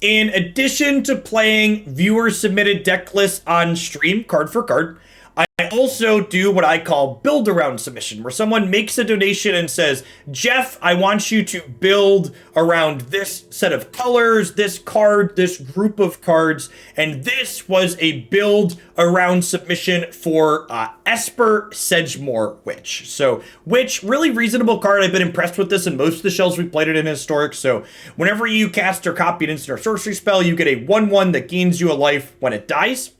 In addition to playing viewer-submitted deck lists on stream, card for card, I also do what I call build around submission, where someone makes a donation and says, Jeff, I want you to build around this set of colors, this card, this group of cards, and this was a build around submission for Esper Sedge Moor Witch. So, Witch, really reasonable card. I've been impressed with this in most of the shells we've played it in Historic. So, whenever you cast or copy an instant or sorcery spell, you get a 1/1 that gains you a life when it dies.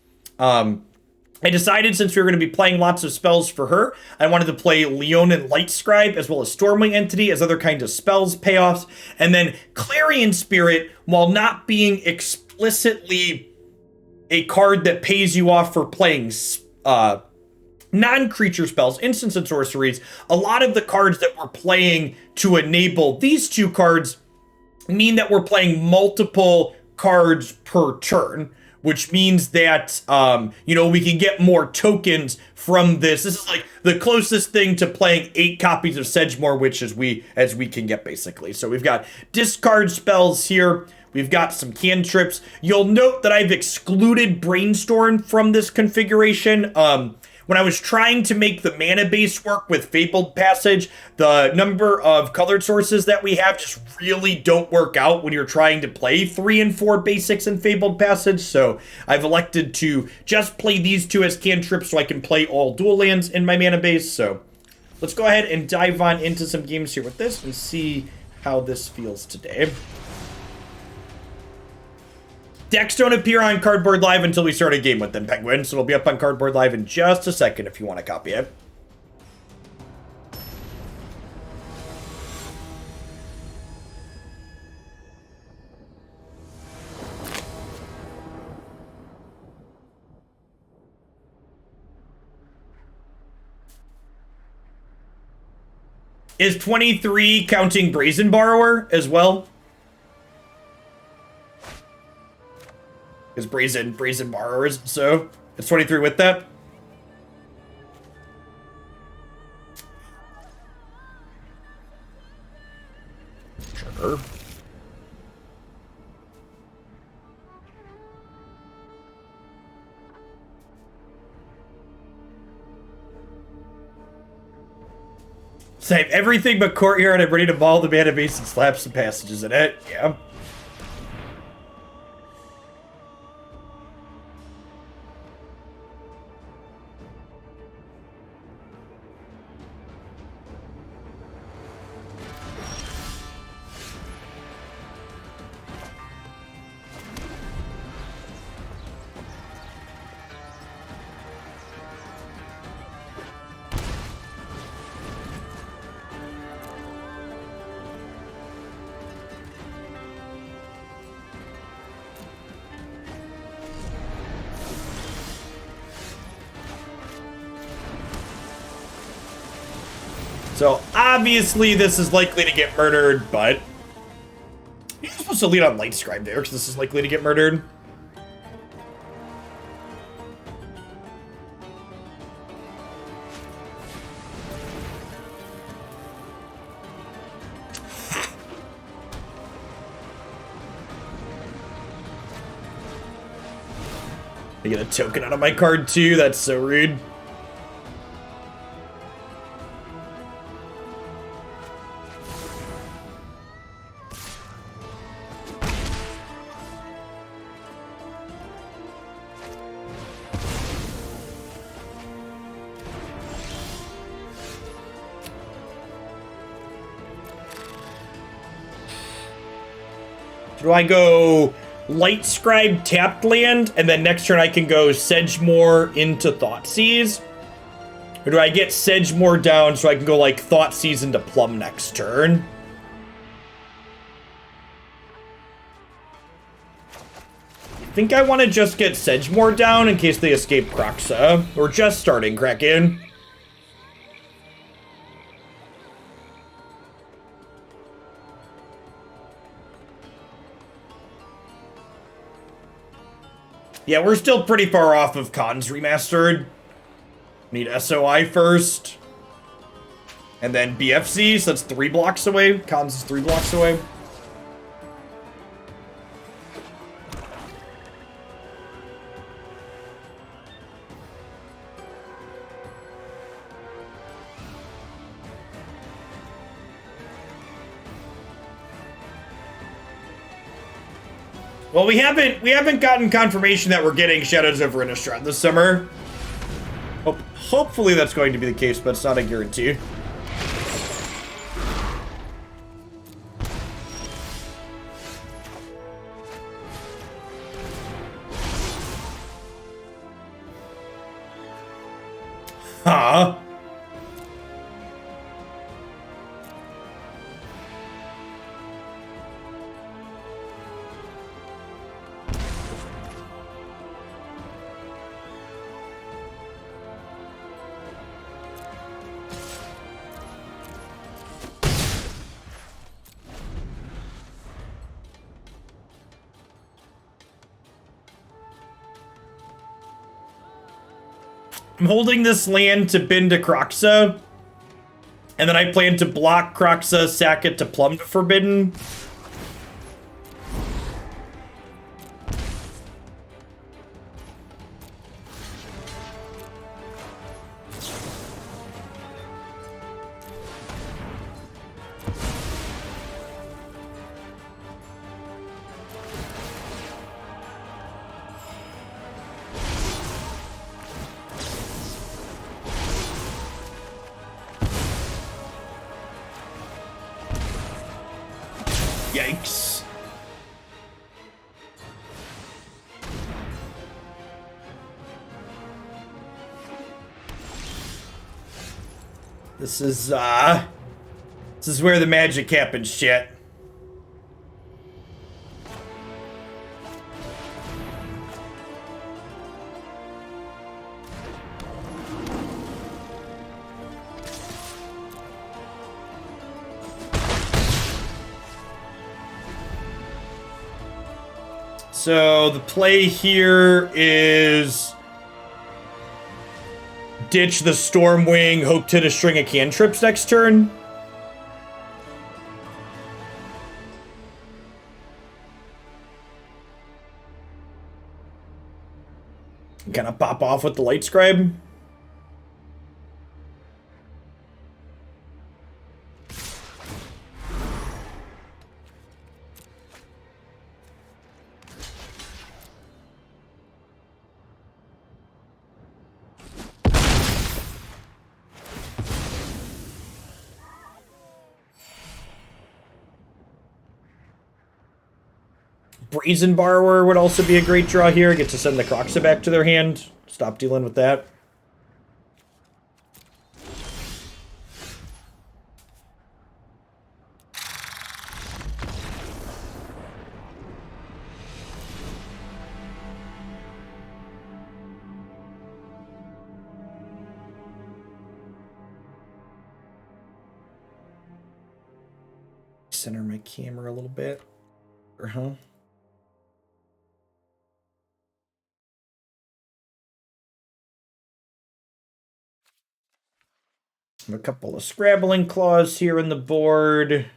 I decided since we were going to be playing lots of spells for her, I wanted to play Leonin Lightscribe as well as Stormwing Entity as other kinds of spells payoffs. And then Clarion Spirit, while not being explicitly a card that pays you off for playing non-creature spells, instants and sorceries, a lot of the cards that we're playing to enable these two cards mean that we're playing multiple cards per turn, which means that, we can get more tokens from this. This is like the closest thing to playing 8 copies of Sedgemoor Witch as we can get, basically. So we've got discard spells here. We've got some cantrips. You'll note that I've excluded Brainstorm from this configuration. When I was trying to make the mana base work with Fabled Passage, the number of colored sources that we have just really don't work out when you're trying to play 3 and 4 basics in Fabled Passage. So I've elected to just play these two as cantrips so I can play all dual lands in my mana base. So let's go ahead and dive on into some games here with this and see how this feels today. Decks don't appear on Cardboard Live until we start a game with them, Penguin, so it'll be up on Cardboard Live in just a second if you want to copy it. Is 23 counting Brazen Borrower as well? Is Brazen Borrowers, so it's 23 with that. Sure. So I have everything but Courtyard. I'm ready to maul the mana base and slap some passages in it. Yeah. So, obviously, this is likely to get murdered, but you're supposed to lead on Lightscribe there, because this is likely to get murdered. I get a token out of my card, too. That's so rude. Do I go Lightscribe tapped land, and then next turn I can go Sedgemoor into Thoughtseize? Or do I get Sedgemoor down so I can go like Thoughtseize into Plum next turn? I think I want to just get Sedgemoor down in case they escape Kroxa. We're just starting, Kraken. Yeah, we're still pretty far off of Cons Remastered. Need SOI first. And then BFC, so that's 3 blocks away. Cons is 3 blocks away. Well, we haven't gotten confirmation that we're getting Shadows over Innistrad this summer. Hopefully that's going to be the case, but it's not a guarantee. Huh? I'm holding this land to bin to Kroxa, and then I plan to block Kroxa, sack it to Plum to Forbidden. Yikes. This is where the magic happens, chat. So the play here is ditch the Stormwing, hope to hit a string of cantrips next turn. Kind of pop off with the Lightscribe. Brazen Borrower would also be a great draw here. Get to send the Kroxa back to their hand. Stop dealing with that. Center my camera a little bit. Uh-huh. A couple of Scrabbling Claws here in the board.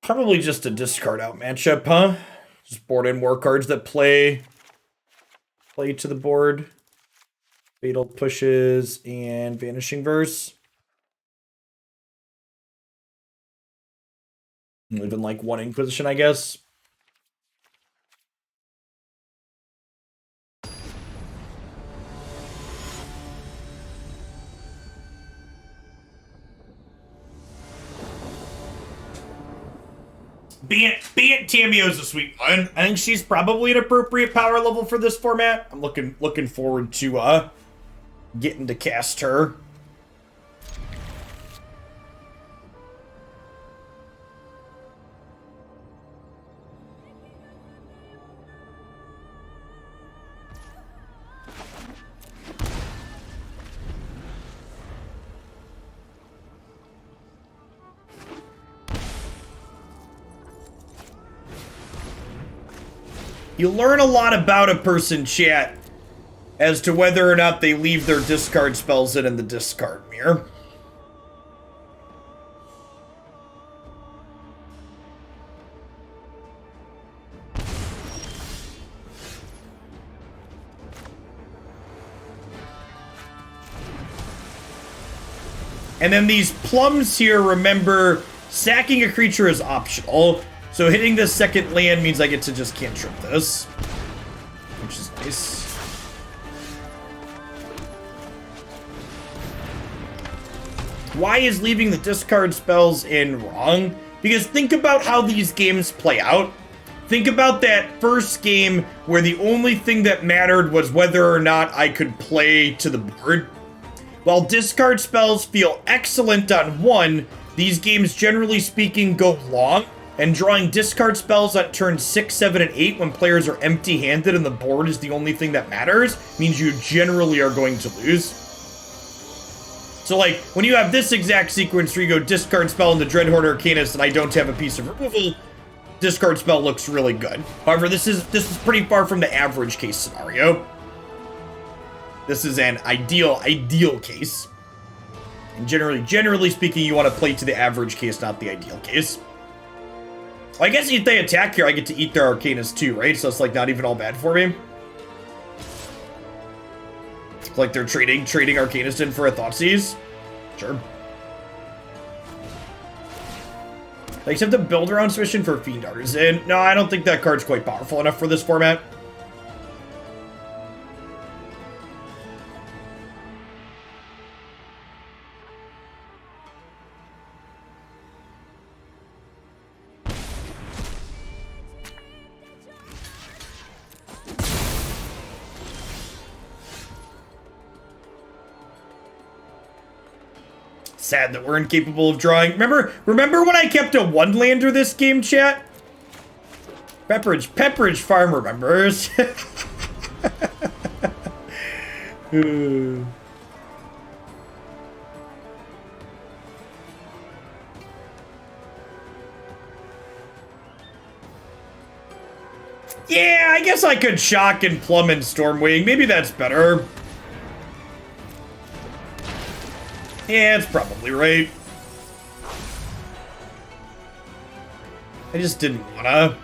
Probably just a discard out matchup, huh? Just board in more cards that play to the board. Fatal Pushes and Vanishing Verse. Even like one Inquisition, I guess. Be it Tamio's a sweet one. I think she's probably an appropriate power level for this format. I'm looking forward to getting to cast her. You learn a lot about a person, chat, as to whether or not they leave their discard spells in the discard mirror. And then these plums here, remember, Sacking a creature is optional, so hitting this second land means I get to just cantrip this, which is nice. Why is leaving the discard spells in wrong? Because think about how these games play out. Think about that first game where the only thing that mattered was whether or not I could play to the board. While discard spells feel excellent on 1, these games, generally speaking, go long, and drawing discard spells on turns 6, 7, and 8 when players are empty-handed and the board is the only thing that matters means you generally are going to lose. So, like, when you have this exact sequence where you go discard spell into Dreadhorde Arcanist and I don't have a piece of removal, discard spell looks really good. However, this is pretty far from the average case scenario. This is an ideal case. And generally speaking, you want to play to the average case, not the ideal case. Well, I guess if they attack here, I get to eat their Arcanist too, right? So it's like not even all bad for me. It's like they're trading Arcanist in for a Thoughtseize. Sure. I just have to build around Submission for Fiend Artisan. No, I don't think that card's quite powerful enough for this format. Sad that we're incapable of drawing. Remember when I kept a one-lander this game, chat? Pepperidge Farm remembers. Yeah, I guess I could shock and plumb and Stormwing. Maybe that's better. Yeah, it's probably right. I just didn't wanna.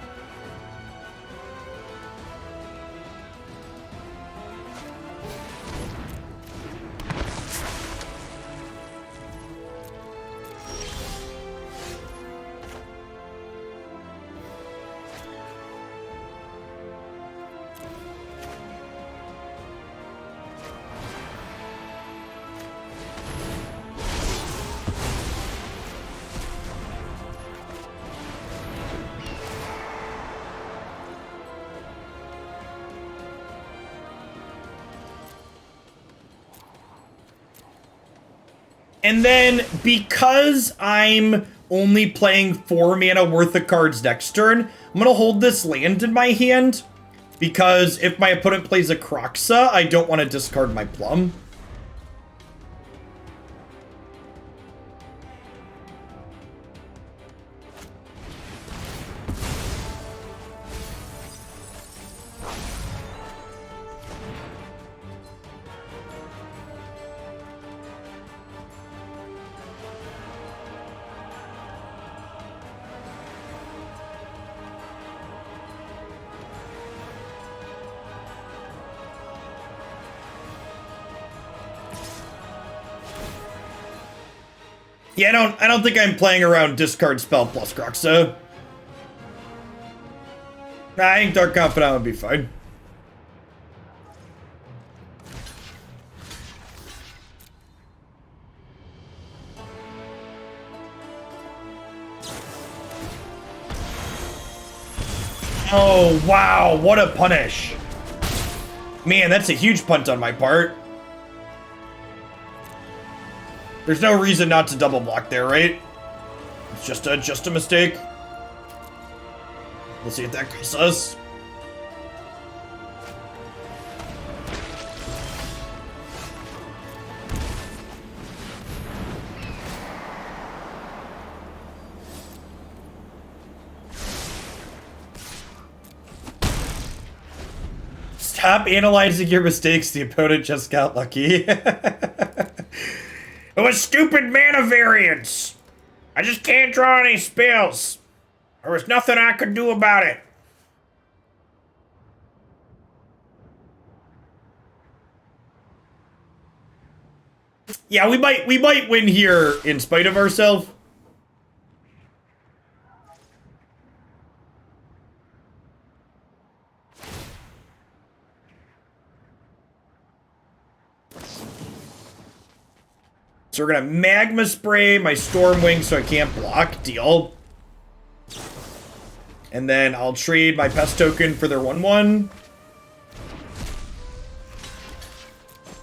And then, because I'm only playing 4 mana worth of cards next turn, I'm going to hold this land in my hand, because if my opponent plays a Kroxa, I don't want to discard my Plum. Yeah, I don't think I'm playing around discard spell plus Kroxa. I think Dark Confidant would be fine. Oh, wow, what a punish. Man, that's a huge punt on my part. There's no reason not to double block there, right? It's just a mistake. We'll see if that kills us. Stop analyzing your mistakes. The opponent just got lucky. It was stupid mana variance. I just can't draw any spells. There was nothing I could do about it. Yeah, we might win here in spite of ourselves. So we're gonna Magma Spray my Stormwing so I can't block. Deal. And then I'll trade my Pest token for their 1/1.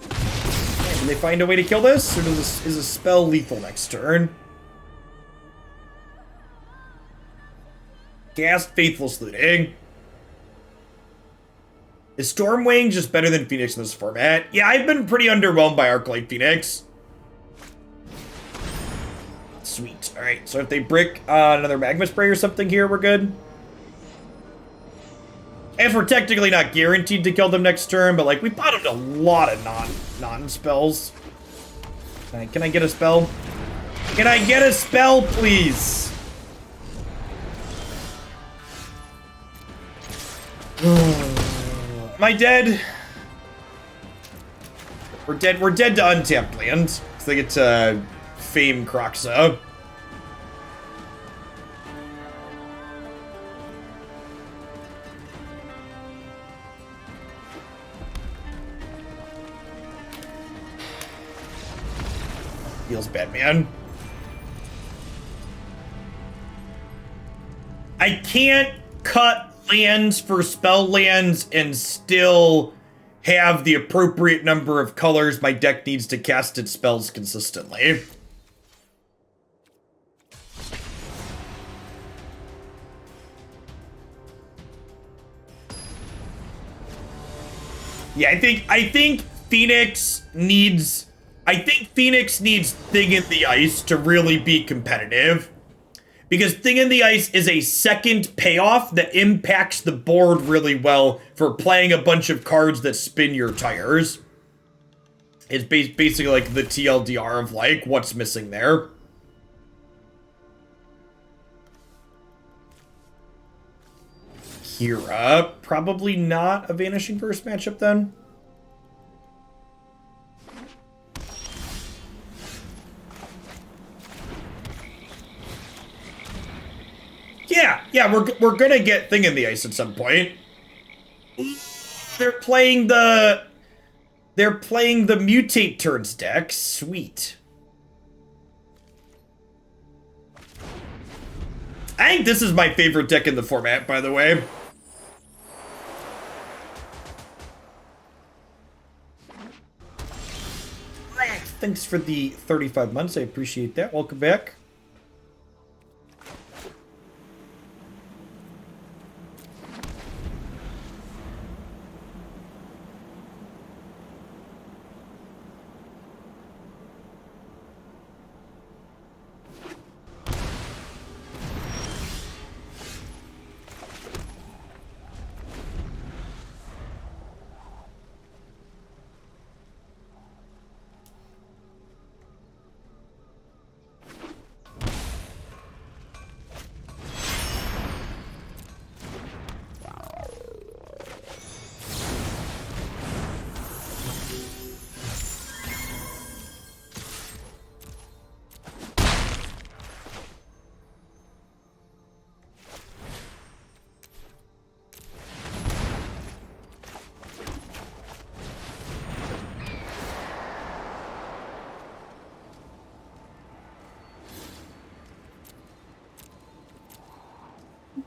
Can they find a way to kill this? Or is a spell lethal next turn? Cast Faithless Looting. Is Stormwing just better than Phoenix in this format? Yeah, I've been pretty underwhelmed by Arclight Phoenix. Sweet. Alright, so if they brick another Magma Spray or something here, we're good. And we're technically not guaranteed to kill them next turn, but like we bottomed a lot of non-spells. Can I get a spell? Can I get a spell, please? Am I dead? We're dead to untapped land. So they get to Fame Croxa. Feels bad, man. I can't cut lands for spell lands and still have the appropriate number of colors my deck needs to cast its spells consistently. Yeah, I think Phoenix needs Thing in the Ice to really be competitive. Because Thing in the Ice is a second payoff that impacts the board really well for playing a bunch of cards that spin your tires. It's basically like the TLDR of like what's missing there. Kira, probably not a Vanishing Verse matchup then. Yeah, we're gonna get Thing in the Ice at some point. They're playing the Mutate turns deck. Sweet. I think this is my favorite deck in the format, by the way. Thanks for the 35 months. I appreciate that. Welcome back.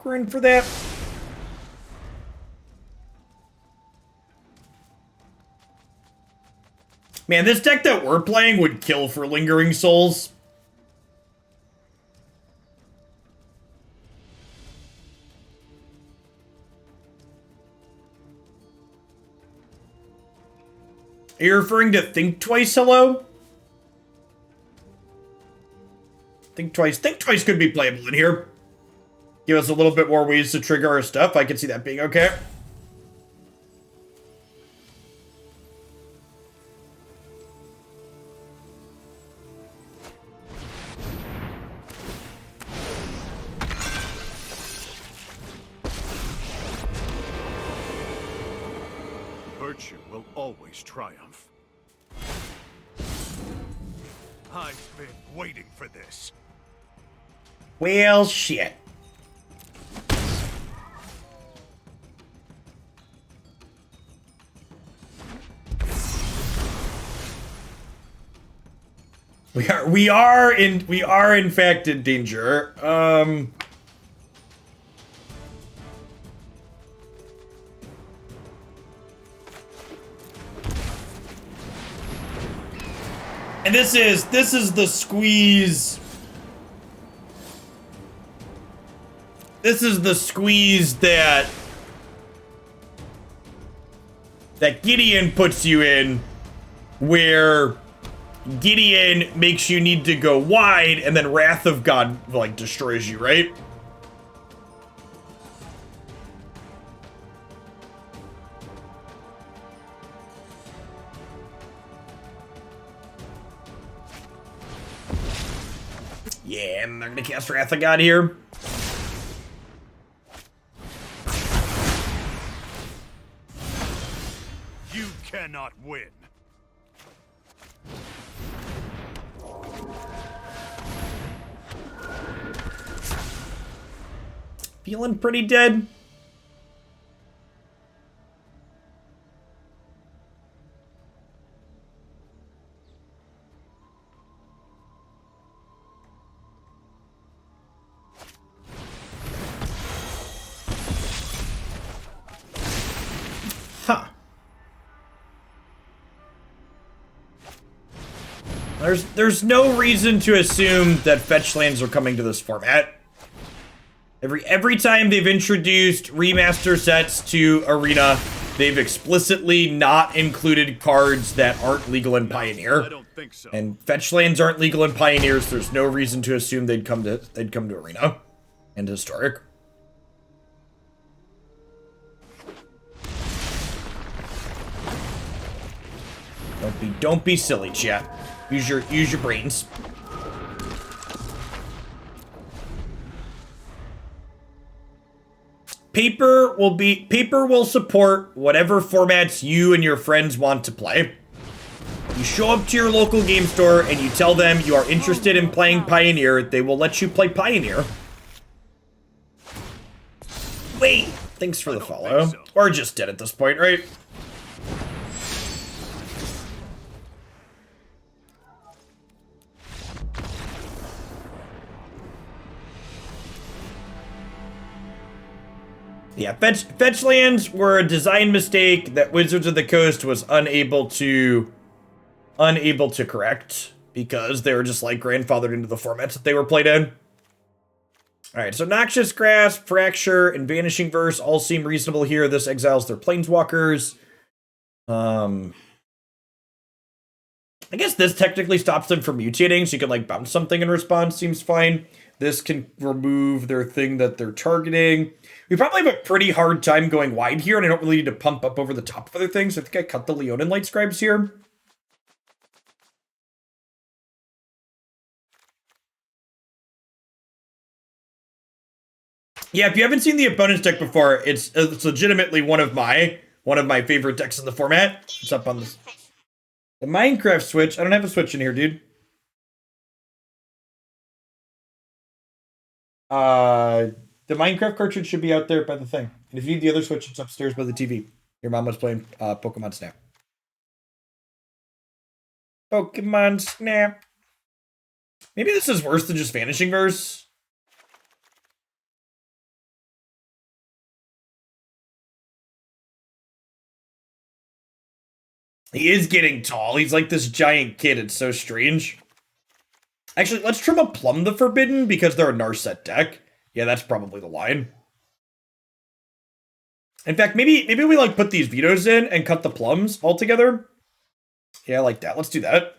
We're in for that. Man, this deck that we're playing would kill for Lingering Souls. Are you referring to Think Twice, hello? Think Twice could be playable in here. Give us a little bit more ways to trigger our stuff. I can see that being okay. Virtue will always triumph. I've been waiting for this. Well, shit. We are in fact in danger. And this is the squeeze. This is the squeeze that Gideon puts you in, where Gideon makes you need to go wide, and then Wrath of God, like, destroys you, right? Yeah, I'm gonna cast Wrath of God here. You cannot win. Feeling pretty dead. Huh. There's no reason to assume that fetch lands are coming to this format. Every time they've introduced remaster sets to Arena, they've explicitly not included cards that aren't legal in Pioneer. I don't think so. And fetch lands aren't legal in Pioneers. There's no reason to assume they'd come to Arena and Historic. Don't be silly, chat. Use your brains. Paper will support whatever formats you and your friends want to play. You show up to your local game store and you tell them you are interested in playing Pioneer, they will let you play Pioneer. Wait, thanks for the follow. So. Or just dead at this point, right? Yeah, fetch lands were a design mistake that Wizards of the Coast was unable to correct because they were just like grandfathered into the formats that they were played in. All right, so Noxious Grasp, Fracture, and Vanishing Verse all seem reasonable here. This exiles their Planeswalkers. I guess this technically stops them from mutating, so you can like bounce something in response. Seems fine. This can remove their thing that they're targeting. We probably have a pretty hard time going wide here, and I don't really need to pump up over the top of other things. I think I cut the Leonin Lightscribes here. Yeah, if you haven't seen the opponent's deck before, it's legitimately one of my favorite decks in the format. It's up on this. The Minecraft Switch. I don't have a Switch in here, dude. The Minecraft cartridge should be out there by the thing. And if you need the other Switch, it's upstairs by the TV. Your mom was playing Pokemon Snap. Pokemon Snap. Maybe this is worse than just Vanishing Verse. He is getting tall. He's like this giant kid. It's so strange. Actually, let's trim a Plum the Forbidden because they're a Narset deck. Yeah, that's probably the line. In fact, maybe we like put these vetoes in and cut the plums altogether. Yeah, I like that. Let's do that.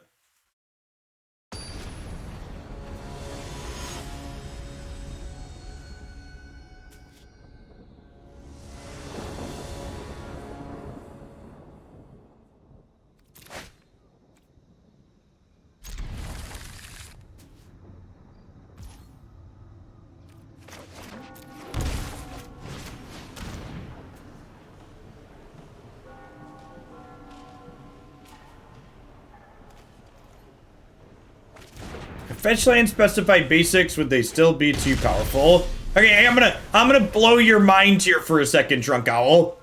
Fetch land specified basics, would they still be too powerful? Okay, I'm gonna blow your mind here for a second, Drunk Owl.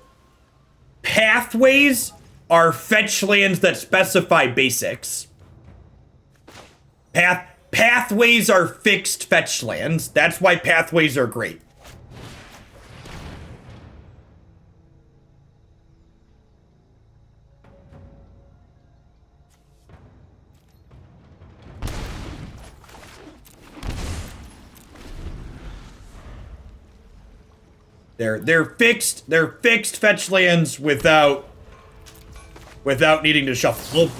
Pathways are fetch lands that specify basics. Pathways are fixed fetch lands. That's why pathways are great. They're fixed fetch lands without needing to shuffle.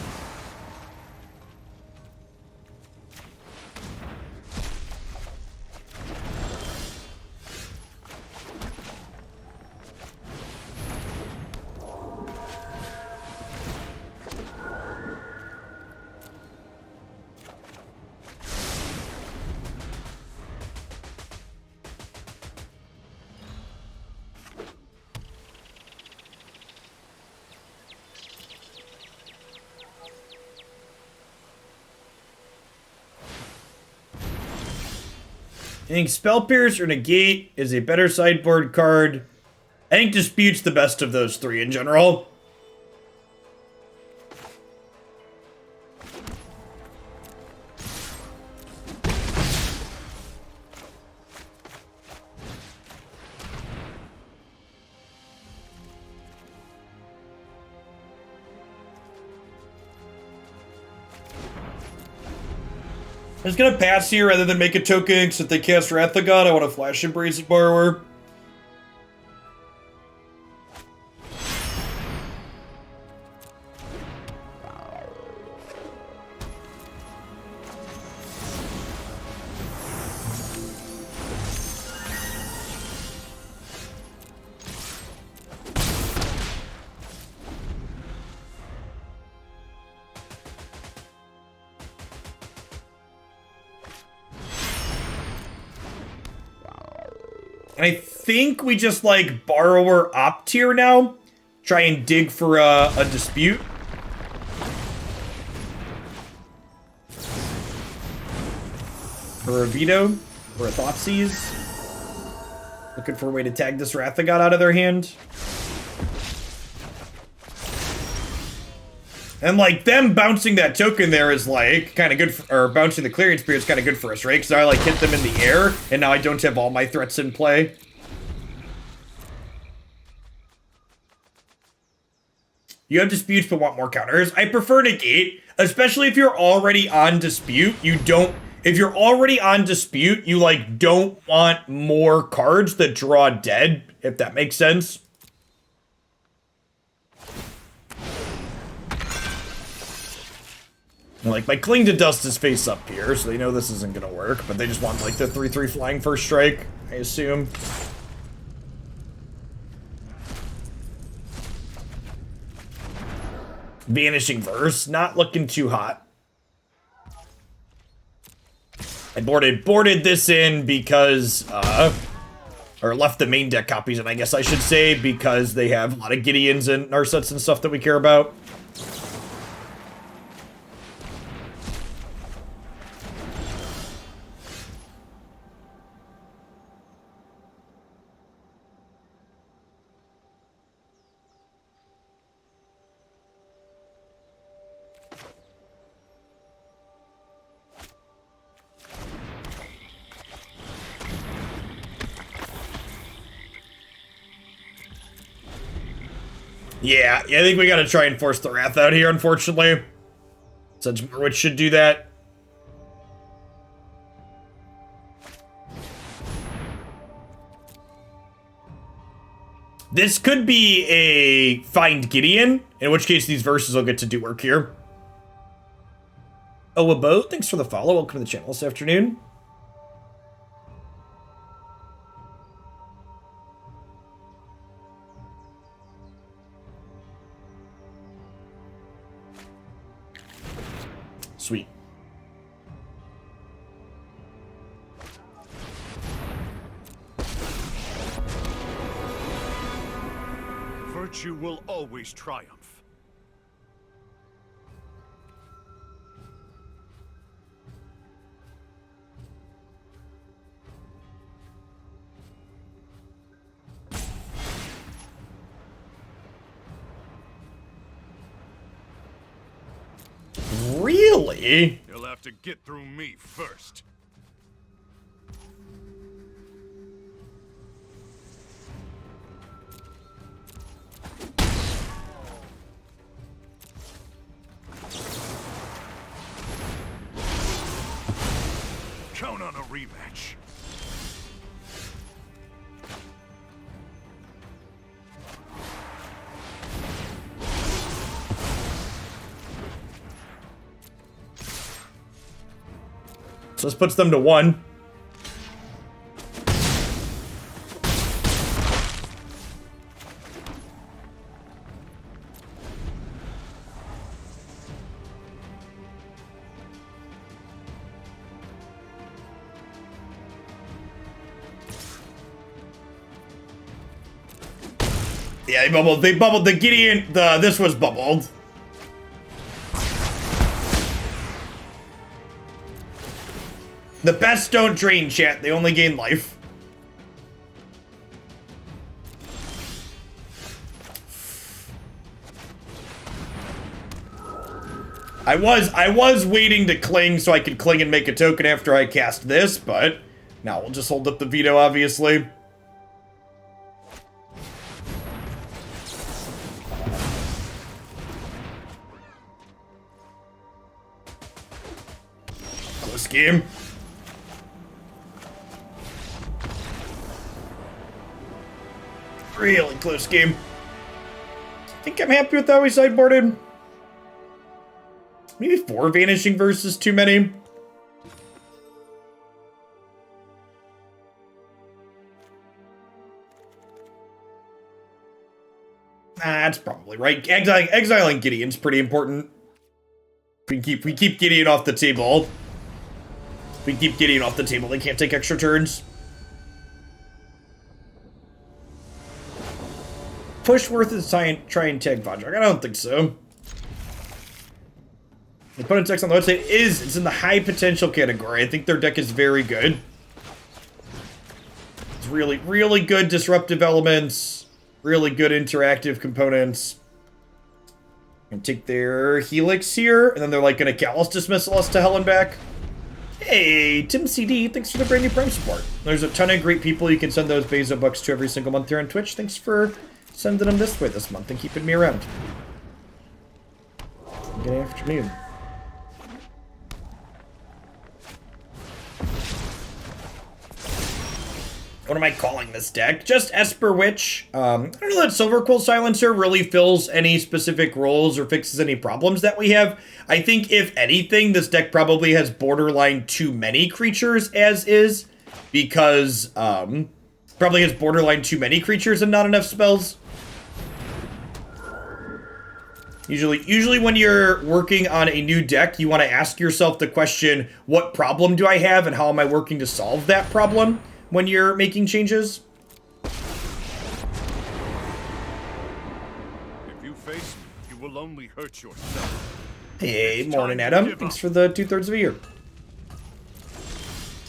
I think Spell Pierce or Negate is a better sideboard card. I think Dispute's the best of those three in general. I'm just gonna pass here rather than make a token, because if they cast Wrath of God, I want to Flash Embrace the Borrower. And I think we just, like, Borrower opt here now. Try and dig for a dispute. Or a Veto. Or a Thoughtseize. Looking for a way to tag this Wrath of God out of their hand. And, like, them bouncing that token there is, like, kind of good for, or bouncing the Clarion Spirit is kind of good for us, right? Because I, like, hit them in the air, and now I don't have all my threats in play. You have disputes but want more counters. I prefer Negate, especially if you're already on dispute. If you're already on dispute, you, like, don't want more cards that draw dead, if that makes sense. Like, my Cling to Dust is face up here, so they know this isn't gonna work, but they just want, like, the 3/3 flying first strike, I assume. Vanishing Verse, not looking too hot. I boarded this in because, or left the main deck copies in, I guess I should say, because they have a lot of Gideons and Narsets and stuff that we care about. Yeah, I think we gotta try and force the Wrath out here, unfortunately. Sedgemoor Witch should do that. This could be a Find Gideon, in which case these verses will get to do work here. Oh, Abo, thanks for the follow. Welcome to the channel this afternoon. Sweet. Virtue will always triumph. Really? You'll have have to get through me first. Count on a rematch. So this puts them to 1. Yeah, they bubbled. They bubbled the Gideon. This was bubbled. The best don't drain, chat. They only gain life. I was waiting to cling so I could cling and make a token after I cast this, but now we'll just hold up the veto, obviously. Close game. Really close game. I think I'm happy with how we sideboarded. Maybe 4 Vanishing Verse is too many. That's probably right. Exiling Gideon's pretty important. We keep Gideon off the table. We keep Gideon off the table. They can't take extra turns. Push worth is try and tag Vodrak. I don't think so. The opponent's deck on the website it's in the high potential category. I think their deck is very good. It's really, really good disruptive elements. Really good interactive components. And take their Helix here, and then they're like gonna Callous Dismissal us to hell and back. Hey, Tim CD, thanks for the brand new Prime support. There's a ton of great people you can send those Bezo bucks to every single month here on Twitch. Thanks for sending them this way this month and keeping me around. Good afternoon. What am I calling this deck? Just Esper Witch. I don't know that Silver Quill Silencer really fills any specific roles or fixes any problems that we have. I think, if anything, this deck probably has borderline too many creatures as is, because probably has borderline too many creatures and not enough spells. Usually when you're working on a new deck, you want to ask yourself the question, what problem do I have and how am I working to solve that problem when you're making changes? If you face me, you will only hurt yourself. Hey, morning, Adam. Thanks for the 2/3 of a year.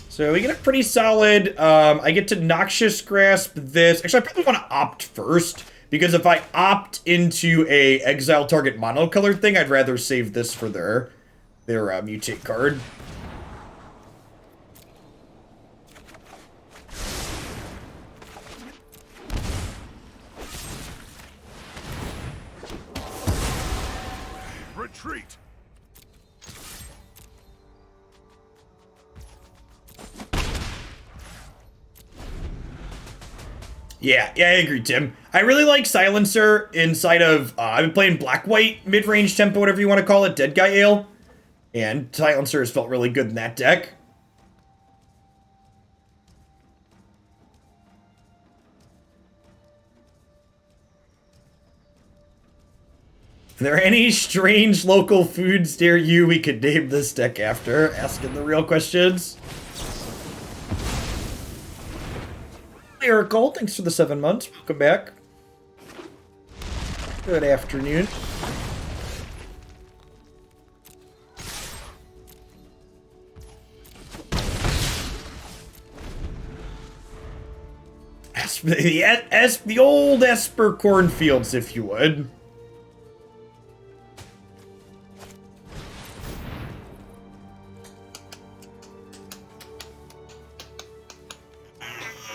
So we get a pretty solid, I get to Noxious Grasp this. Actually, I probably want to opt first, because if I opt into a exile target monocolored thing, I'd rather save this for their mutate card. Retreat. Yeah, I agree, Tim. I really like Silencer inside of, I've been playing Black-White, mid-range tempo, whatever you want to call it, Dead Guy Ale. And Silencer has felt really good in that deck. If there are any strange local foods near you we could name this deck after, asking the real questions. Miracle, thanks for the 7 months. Welcome back. Good afternoon. The old Esper cornfields, if you would.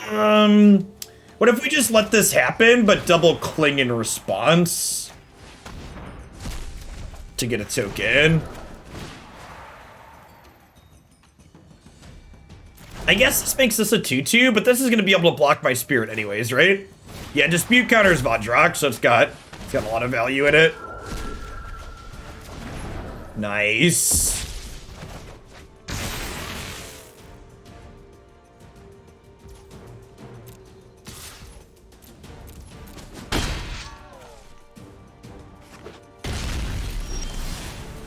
What if we just let this happen, but double cling in response? To get a token. I guess this makes this a 2/2, but this is going to be able to block my spirit anyways, right? Yeah, dispute counters Vondrak, so it's got a lot of value in it. Nice.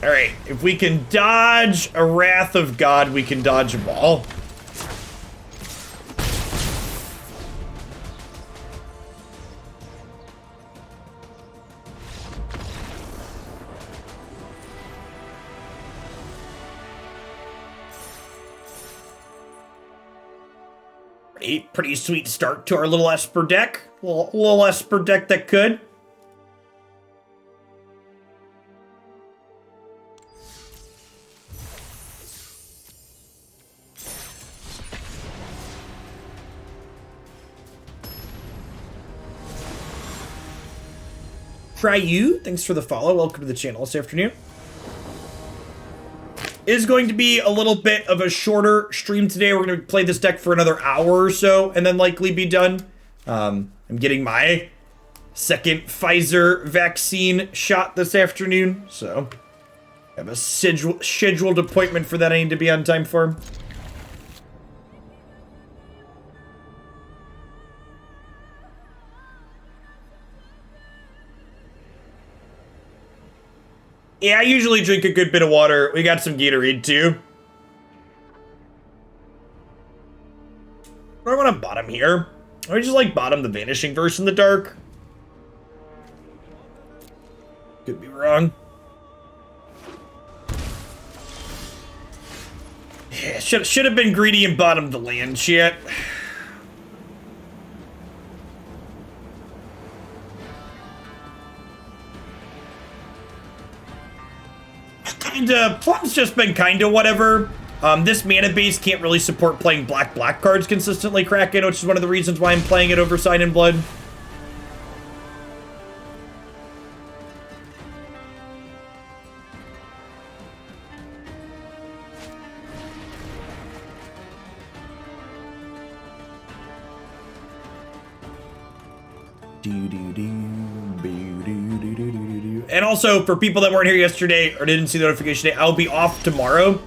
All right, if we can dodge a Wrath of God, we can dodge them all. Pretty sweet start to our little Esper deck. Little Esper deck that could. Try you. Thanks for the follow. Welcome to the channel this afternoon. Is going to be a little bit of a shorter stream today. We're going to play this deck for another hour or so and then likely be done. I'm getting my second Pfizer vaccine shot this afternoon, so I have a scheduled appointment for that I need to be on time for. Yeah, I usually drink a good bit of water. We got some Gatorade, too. I want to bottom here. I just like bottom the Vanishing Verse in the dark. Could be wrong. Yeah, should have been greedy and bottomed the land shit. Plum's just been kinda whatever. This mana base can't really support playing black cards consistently, Kraken, which is one of the reasons why I'm playing it over Sign in Blood. And also, for people that weren't here yesterday or didn't see the notification today, I'll be off tomorrow.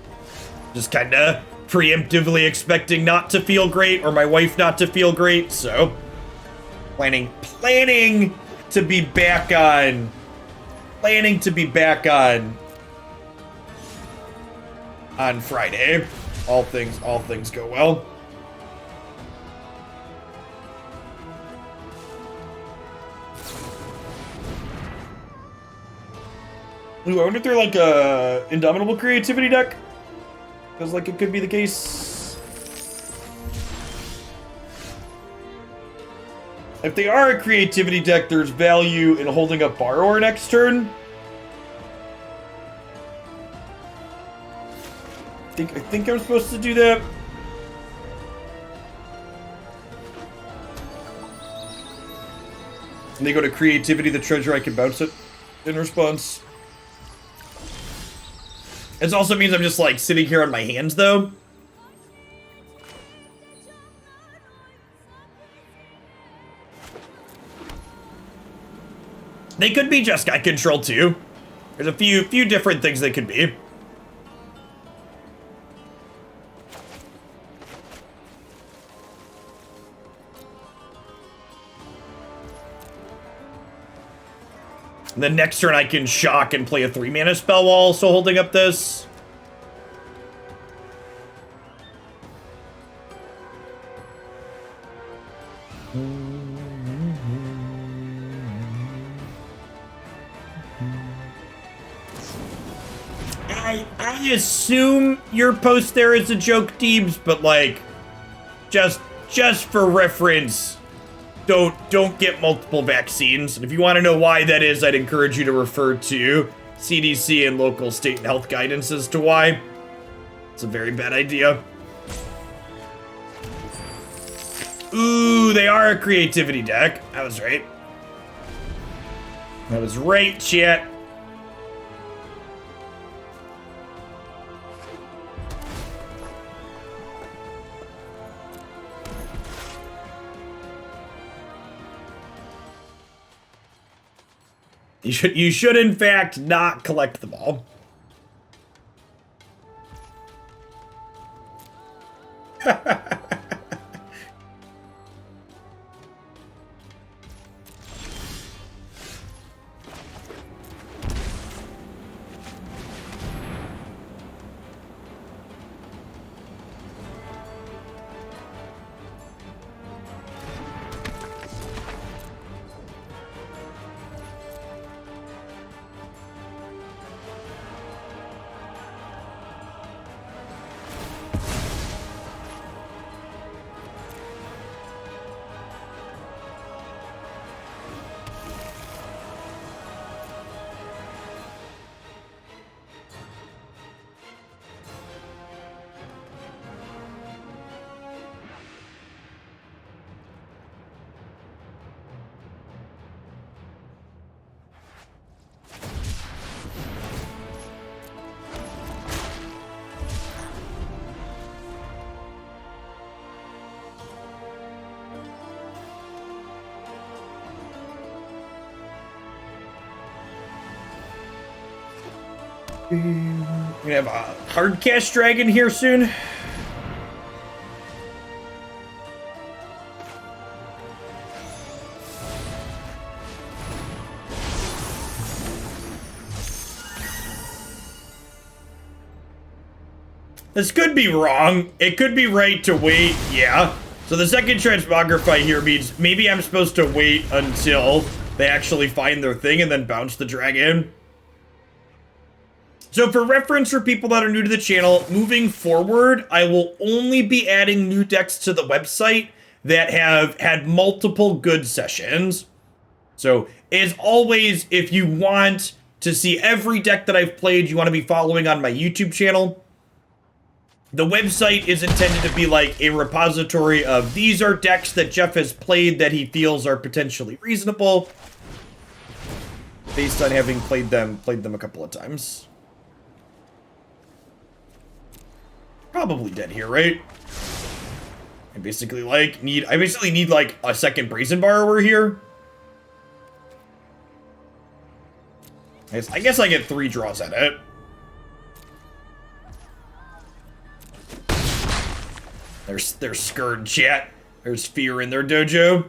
Just kind of preemptively expecting not to feel great or my wife not to feel great. So, planning to be back on. On Friday. All things go well. Ooh, I wonder if they're like a Indomitable Creativity deck. Feels like it could be the case. If they are a Creativity deck, there's value in holding up Borrower next turn. I think I'm supposed to do that. And they go to Creativity, the treasure, I can bounce it in response. It also means I'm just, like, sitting here on my hands, though. They could be Jeskai control, too. There's a few different things they could be. And then next turn I can shock and play a 3-mana spell while also holding up this. I assume your post there is a joke, Deebs, but like, just for reference, don't get multiple vaccines. And if you want to know why that is, I'd encourage you to refer to CDC and local state and health guidance as to why. It's a very bad idea. Ooh, they are a creativity deck. I was right. I was right, chat. You should in fact not collect them all. We're gonna have a hard cast dragon here soon. This could be wrong. It could be right to wait, yeah. So the second transmogrify here means maybe I'm supposed to wait until they actually find their thing and then bounce the dragon. So for reference for people that are new to the channel, moving forward, I will only be adding new decks to the website that have had multiple good sessions. So as always, if you want to see every deck that I've played, you want to be following on my YouTube channel. The website is intended to be like a repository of these are decks that Jeff has played that he feels are potentially reasonable based on having played them a couple of times. Probably dead here, right? I basically need like a second Brazen Borrower here. I guess I get 3 draws at it. They're scared, chat. There's fear in their dojo.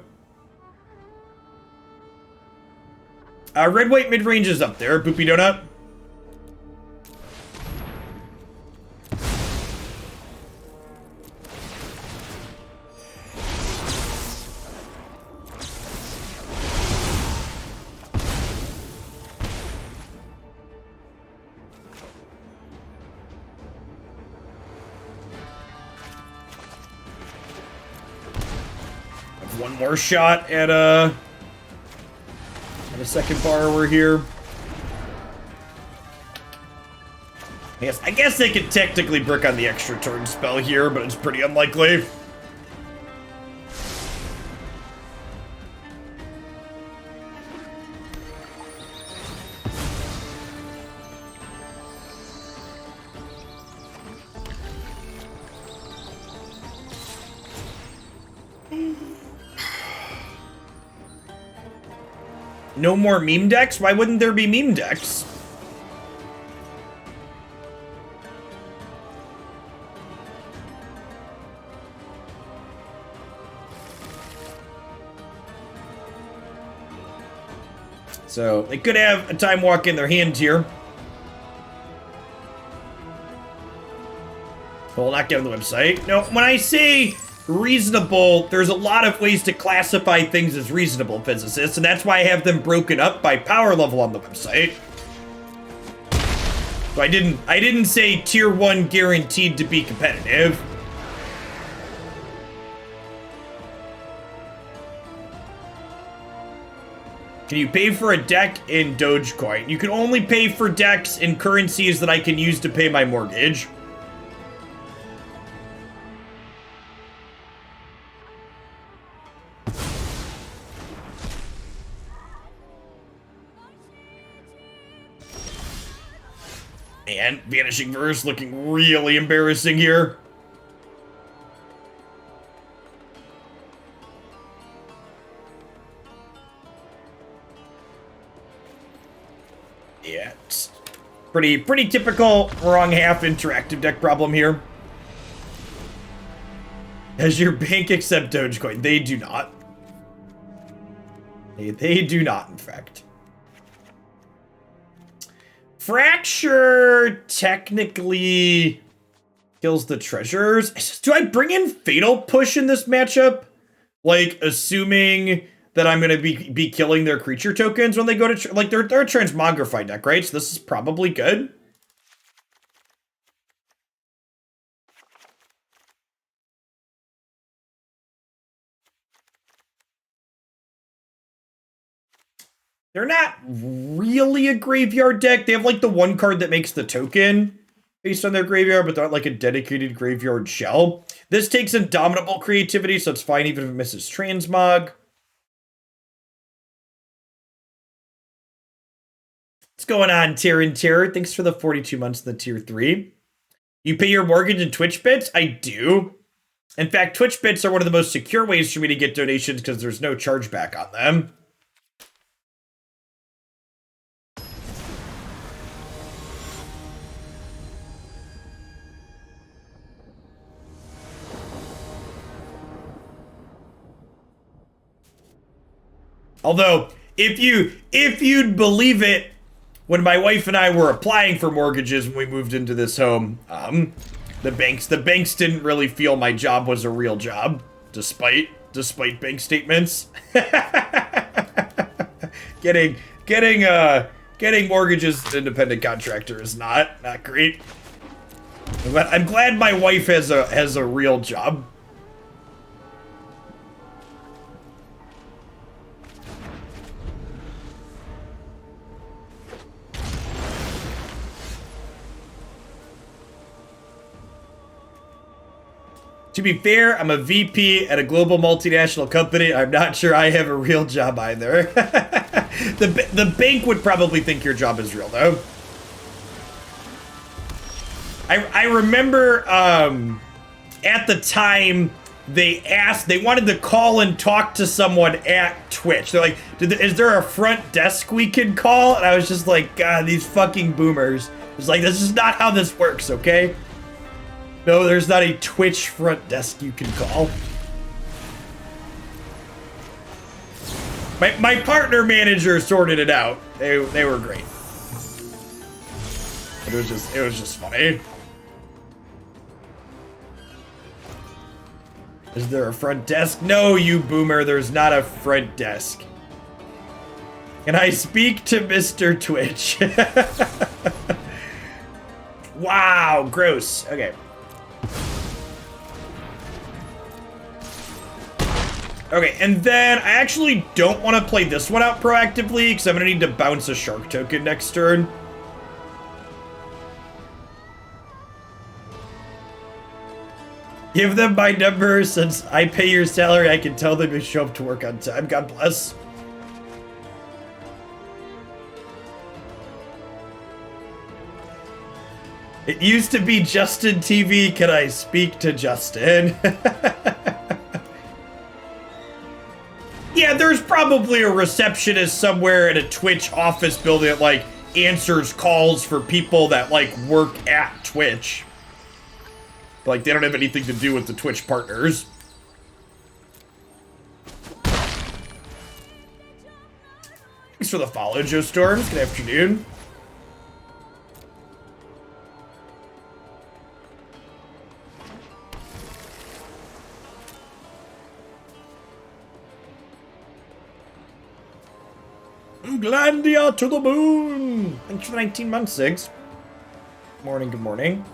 Red-white mid-range is up there. Boopy Donut. One more shot at a second borrower here. Yes, I guess they could technically brick on the extra turn spell here, but it's pretty unlikely. No more meme decks? Why wouldn't there be meme decks? So they could have a Time Walk in their hand here. But we'll not get on the website. No, when I say reasonable, there's a lot of ways to classify things as reasonable, physicists, and that's why I have them broken up by power level on the website. So I didn't say tier 1 guaranteed to be competitive. Can you pay for a deck in Dogecoin? You can only pay for decks in currencies that I can use to pay my mortgage. And Vanishing Verse looking really embarrassing here. Yeah, it's pretty typical wrong half interactive deck problem here. Does your bank accept Dogecoin? They do not. They do not, in fact. Fracture technically kills the treasures. Do I bring in Fatal Push in this matchup? Like, assuming that I'm going to be killing their creature tokens when they go to... Like, they're a Transmogrify deck, right? So this is probably good. They're not really a graveyard deck. They have, like, the one card that makes the token based on their graveyard, but they're not, like, a dedicated graveyard shell. This takes Indomitable Creativity, so it's fine even if it misses Transmog. What's going on, Terran Terror? Thanks for the 42 months in the Tier 3. You pay your mortgage in Twitch bits? I do. In fact, Twitch bits are one of the most secure ways for me to get donations because there's no chargeback on them. Although, if you'd believe it, when my wife and I were applying for mortgages when we moved into this home, the banks didn't really feel my job was a real job, despite bank statements. Getting mortgages as an independent contractor is not great. But I'm glad my wife has a real job. To be fair, I'm a VP at a global multinational company. I'm not sure I have a real job either. The bank would probably think your job is real, though. I remember at the time they wanted to call and talk to someone at Twitch. They're like, is there a front desk we can call? And I was just like, God, these fucking boomers. It's like, this is not how this works, okay? No, there's not a Twitch front desk you can call. My partner manager sorted it out. They were great. It was just funny. Is there a front desk? No, you boomer, there's not a front desk. Can I speak to Mr. Twitch? Wow, gross. Okay. Okay, and then I actually don't want to play this one out proactively because I'm going to need to bounce a shark token next turn. Give them my number. Since I pay your salary, I can tell them to show up to work on time. God bless. It used to be Justin TV. Can I speak to Justin? Yeah, there's probably a receptionist somewhere in a Twitch office building that, like, answers calls for people that, like, work at Twitch. But, like, they don't have anything to do with the Twitch partners. Thanks for the follow, Joe Storms. Good afternoon. Glandia to the moon! Thanks for the 19 months, Sigs. Morning, good morning.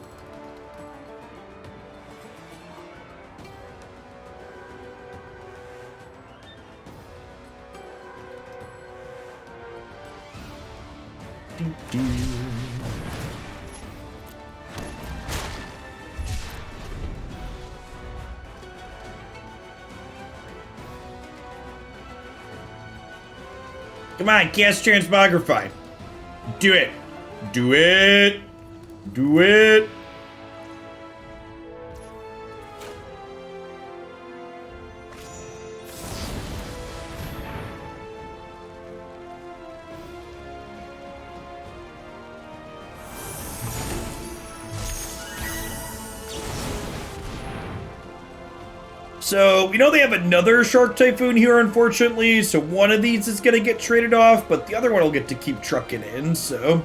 Come on, cast Transmogrify. Do it. Do it. Do it. So, we know they have another Shark Typhoon here, unfortunately, so one of these is going to get traded off, but the other one will get to keep trucking in, so...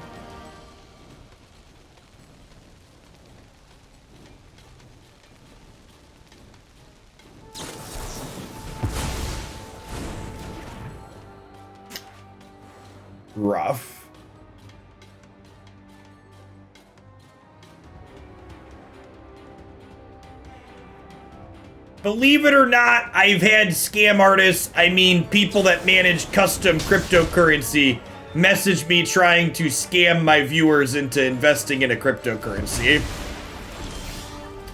Rough. Believe it or not, I've had scam artists, I mean people that manage custom cryptocurrency, message me trying to scam my viewers into investing in a cryptocurrency.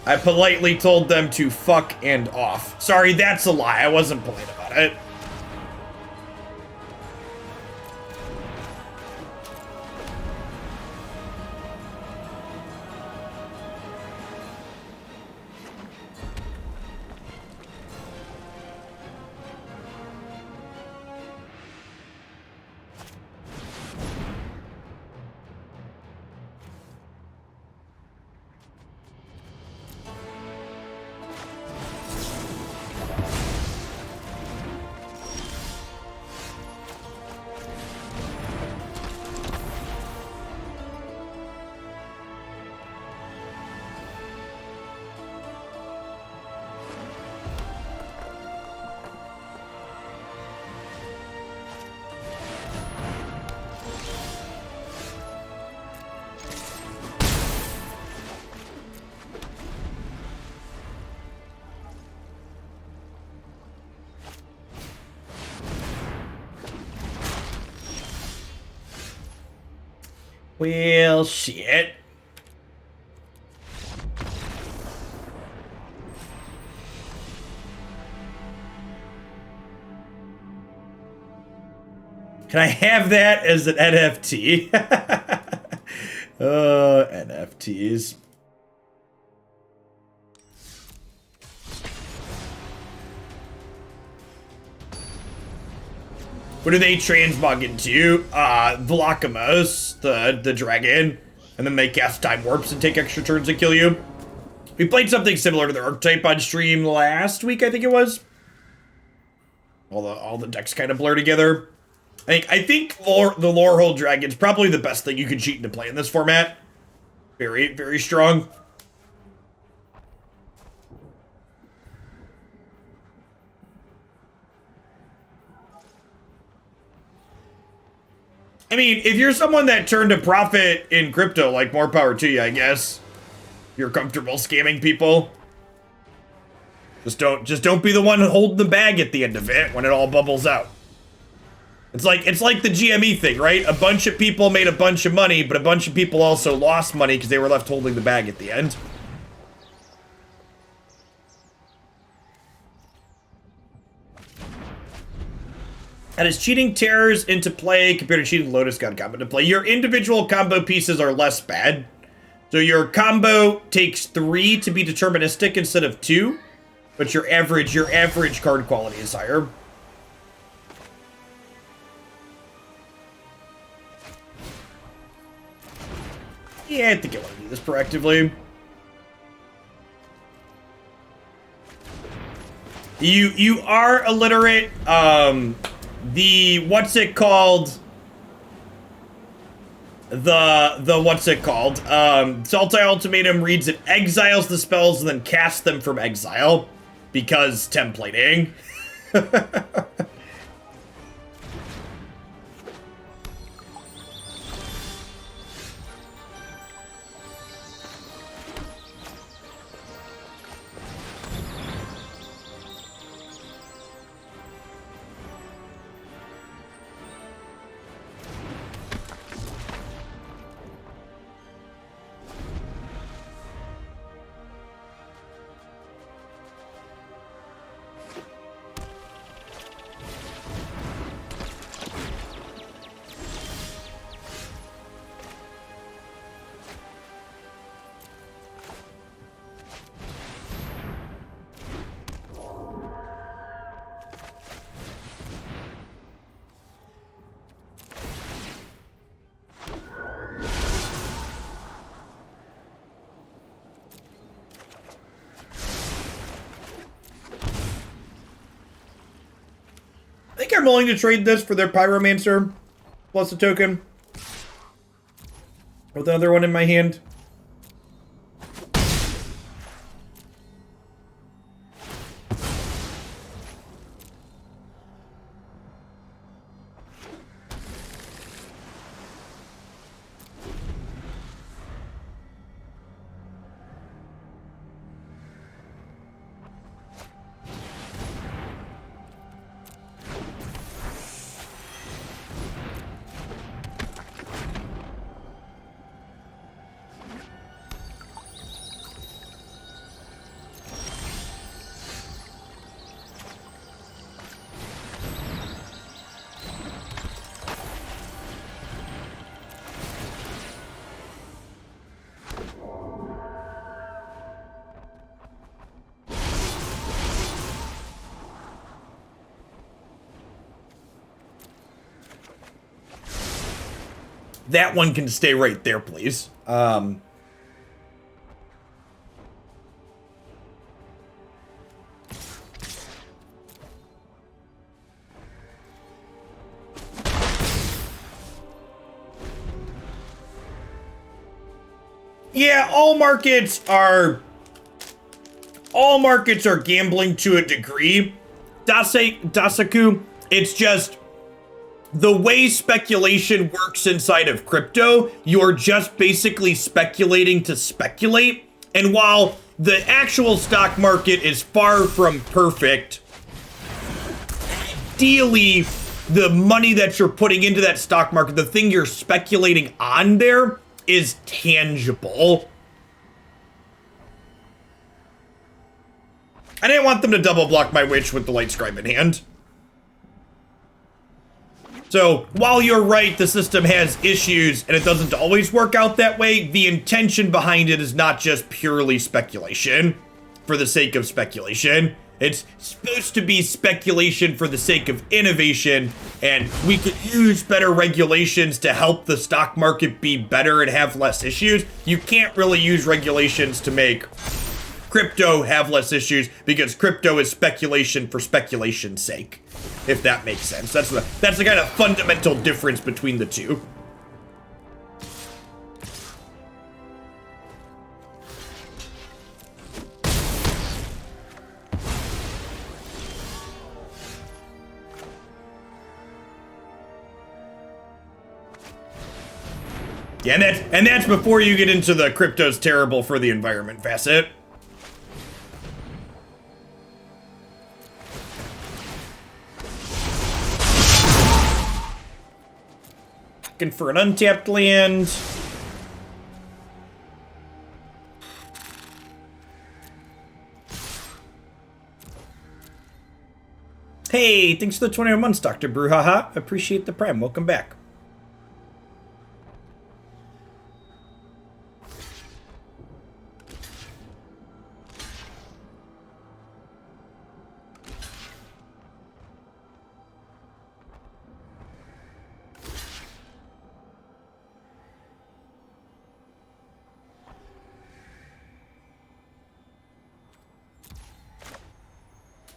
I politely told them to fuck and off. Sorry, that's a lie. I wasn't polite about it. Well, shit. Can I have that as an NFT? NFTs. What do they transmog into? Velocamos, the dragon, and then they cast time warps and take extra turns and kill you. We played something similar to the archetype on stream last week, I think it was. All the decks kind of blur together. I think the Lorehold Dragon's probably the best thing you could cheat into play in this format. Very, very strong. I mean, if you're someone that turned a profit in crypto, like, more power to you, I guess. You're comfortable scamming people. Just don't be the one holding the bag at the end of it when it all bubbles out. It's like the GME thing, right? A bunch of people made a bunch of money, but a bunch of people also lost money because they were left holding the bag at the end. And is cheating Terrors into play compared to cheating Lotus God combo to play? Your individual combo pieces are less bad. So your combo takes 3 to be deterministic instead of 2, but your average card quality is higher. Yeah, I think I want to do this proactively. You are illiterate. What's it called? What's it called? Sultai Ultimatum reads it exiles the spells and then casts them from exile because templating. think I'm willing to trade this for their Pyromancer plus a token with another one in my hand. That one can stay right there, please. Yeah, all markets are gambling to a degree. Dasaku, it's just the way speculation works inside of crypto, you're just basically speculating to speculate. And while the actual stock market is far from perfect, ideally, the money that you're putting into that stock market, the thing you're speculating on there, is tangible. I didn't want them to double block my witch with the Lightscribe in hand. So, while you're right, the system has issues and it doesn't always work out that way, the intention behind it is not just purely speculation for the sake of speculation. It's supposed to be speculation for the sake of innovation, and we could use better regulations to help the stock market be better and have less issues. You can't really use regulations to make crypto have less issues because crypto is speculation for speculation's sake. If that makes sense. That's the kind of fundamental difference between the two. Yeah, and that's before you get into the crypto's terrible for the environment facet. Looking for an untapped land. Hey, thanks for the 21 months, Dr. Brouhaha. Appreciate the prime. Welcome back.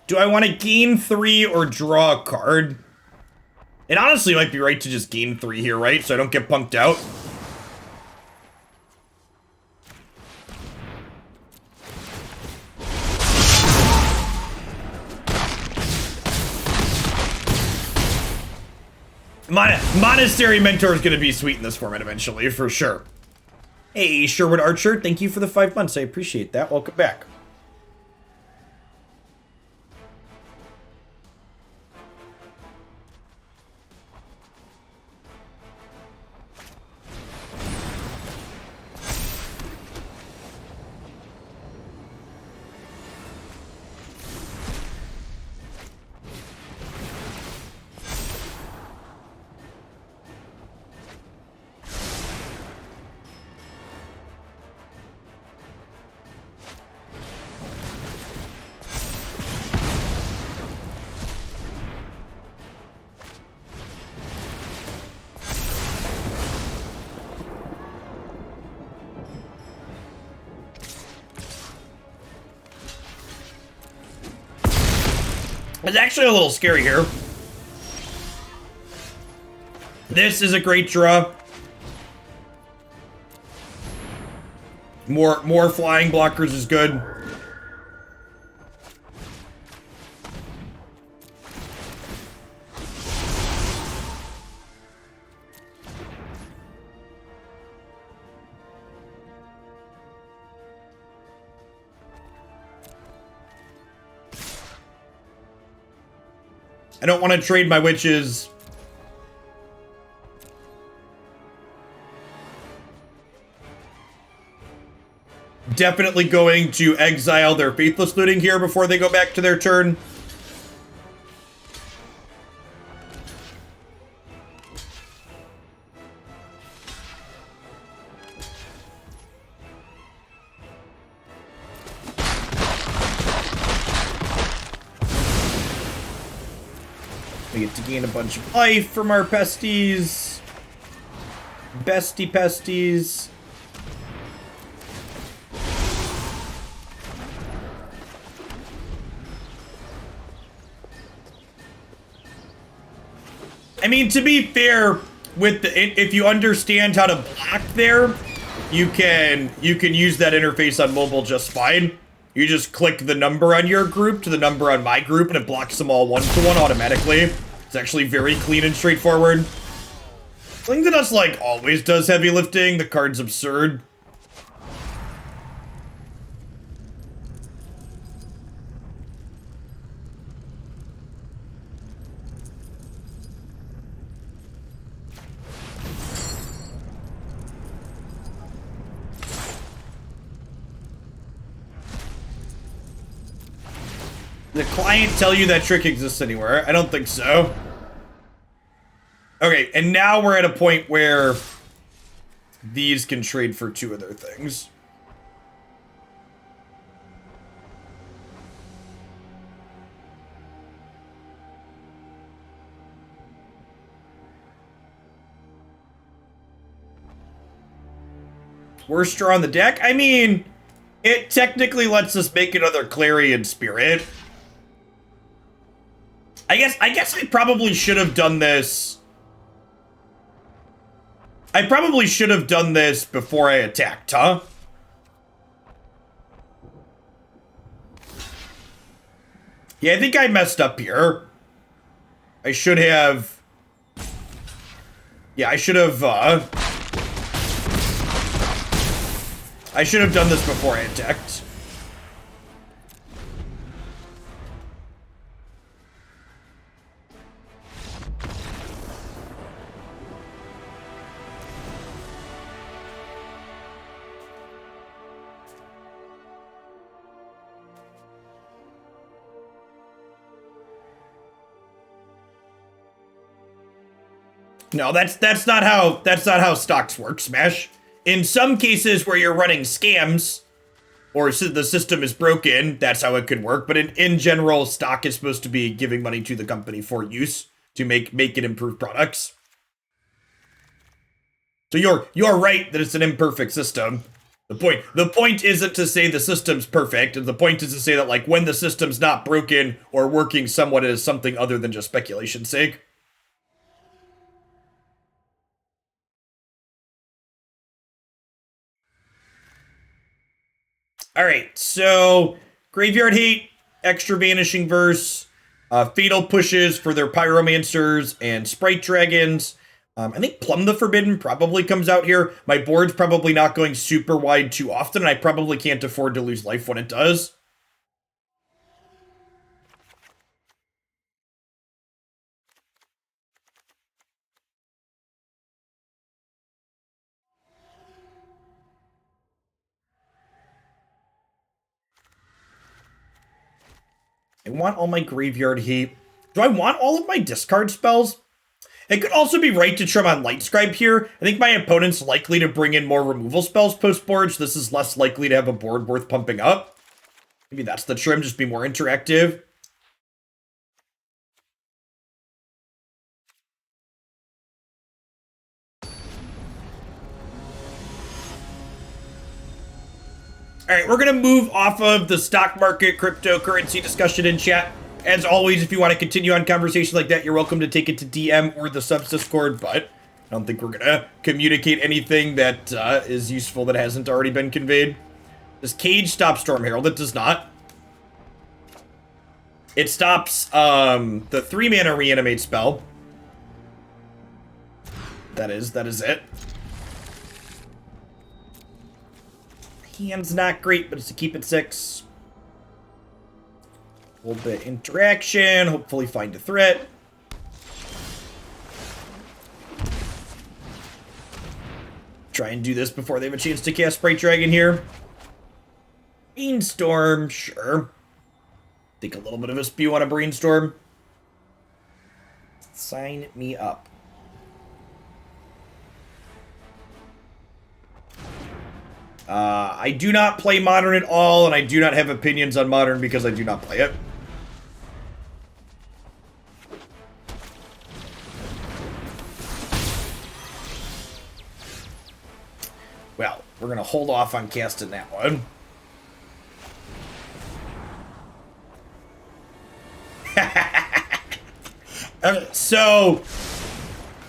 Do I want to gain 3 or draw a card? It honestly might be right to just gain 3 here, right? So I don't get punked out. Monastery Mentor is going to be sweet in this format eventually, for sure. Hey, Sherwood Archer, thank you for the 5 months. I appreciate that. Welcome back. It's actually a little scary here. This is a great draw. More flying blockers is good. I don't want to trade my witches. Definitely going to exile their Faithless Looting here before they go back to their turn. We get to gain a bunch of life from our pesties. Bestie pesties. I mean, to be fair, with if you understand how to block there, you can use that interface on mobile just fine. You just click the number on your group to the number on my group, and it blocks them all one-to-one automatically. It's actually very clean and straightforward. Thing that us like always does heavy lifting. The card's absurd. The client tell you that trick exists anywhere? I don't think so. Okay, and now we're at a point where these can trade for two other things. Worst draw on the deck? I mean, it technically lets us make another Clarion Spirit. I guess I probably should have done this. I probably should have done this before I attacked, huh? Yeah, I think I messed up here. I should have... Yeah, I should have done this before I attacked. No, that's not how stocks work, Smash. In some cases where you're running scams or the system is broken, that's how it could work. But in general, stock is supposed to be giving money to the company for use to make it improve products. So you're right that it's an imperfect system. The point isn't to say the system's perfect. The point is to say that like when the system's not broken or working somewhat as something other than just speculation's sake. All right, so Graveyard Hate, extra Vanishing Verse, Fatal Pushes for their Pyromancers and Sprite Dragons. I think Plumb the Forbidden probably comes out here. My board's probably not going super wide too often, and I probably can't afford to lose life when it does. I want all my Graveyard Hate. Do I want all of my discard spells? It could also be right to trim on Lightscribe here. I think my opponent's likely to bring in more removal spells post-board, so this is less likely to have a board worth pumping up. Maybe that's the trim, just be more interactive. All right, we're going to move off of the stock market cryptocurrency discussion in chat. As always, if you want to continue on conversations like that, you're welcome to take it to DM or the subs Discord, but I don't think we're gonna communicate anything that is useful that hasn't already been conveyed. Does Cage stop Storm Herald? It does not. It stops the 3-mana reanimate spell. That is it. Hand's not great, but it's to keep it 6. A little bit interaction, hopefully find a threat. Try and do this before they have a chance to cast Sprite Dragon here. Brainstorm, sure. Think a little bit of a spew on a Brainstorm. Sign me up. I do not play Modern at all, and I do not have opinions on Modern because I do not play it. Well, we're going to hold off on casting that one. Okay, so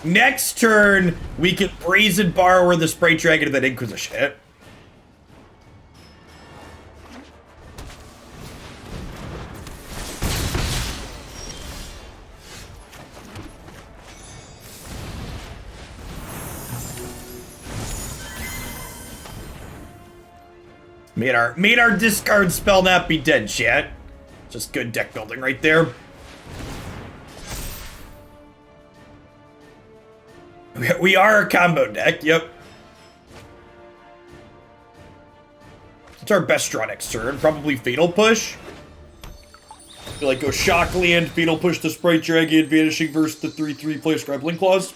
next turn, we can Brazen Borrower the Sprite Dragon of that Inquisition. Made our discard spell not be dead, chat. Just good deck building right there. We are a combo deck, yep. It's our best draw next turn. Probably Fatal Push. Feel like go Shockland, Fatal Push the Sprite Dragon, Vanishing Verse the 3/3, play Scrabbling Claws.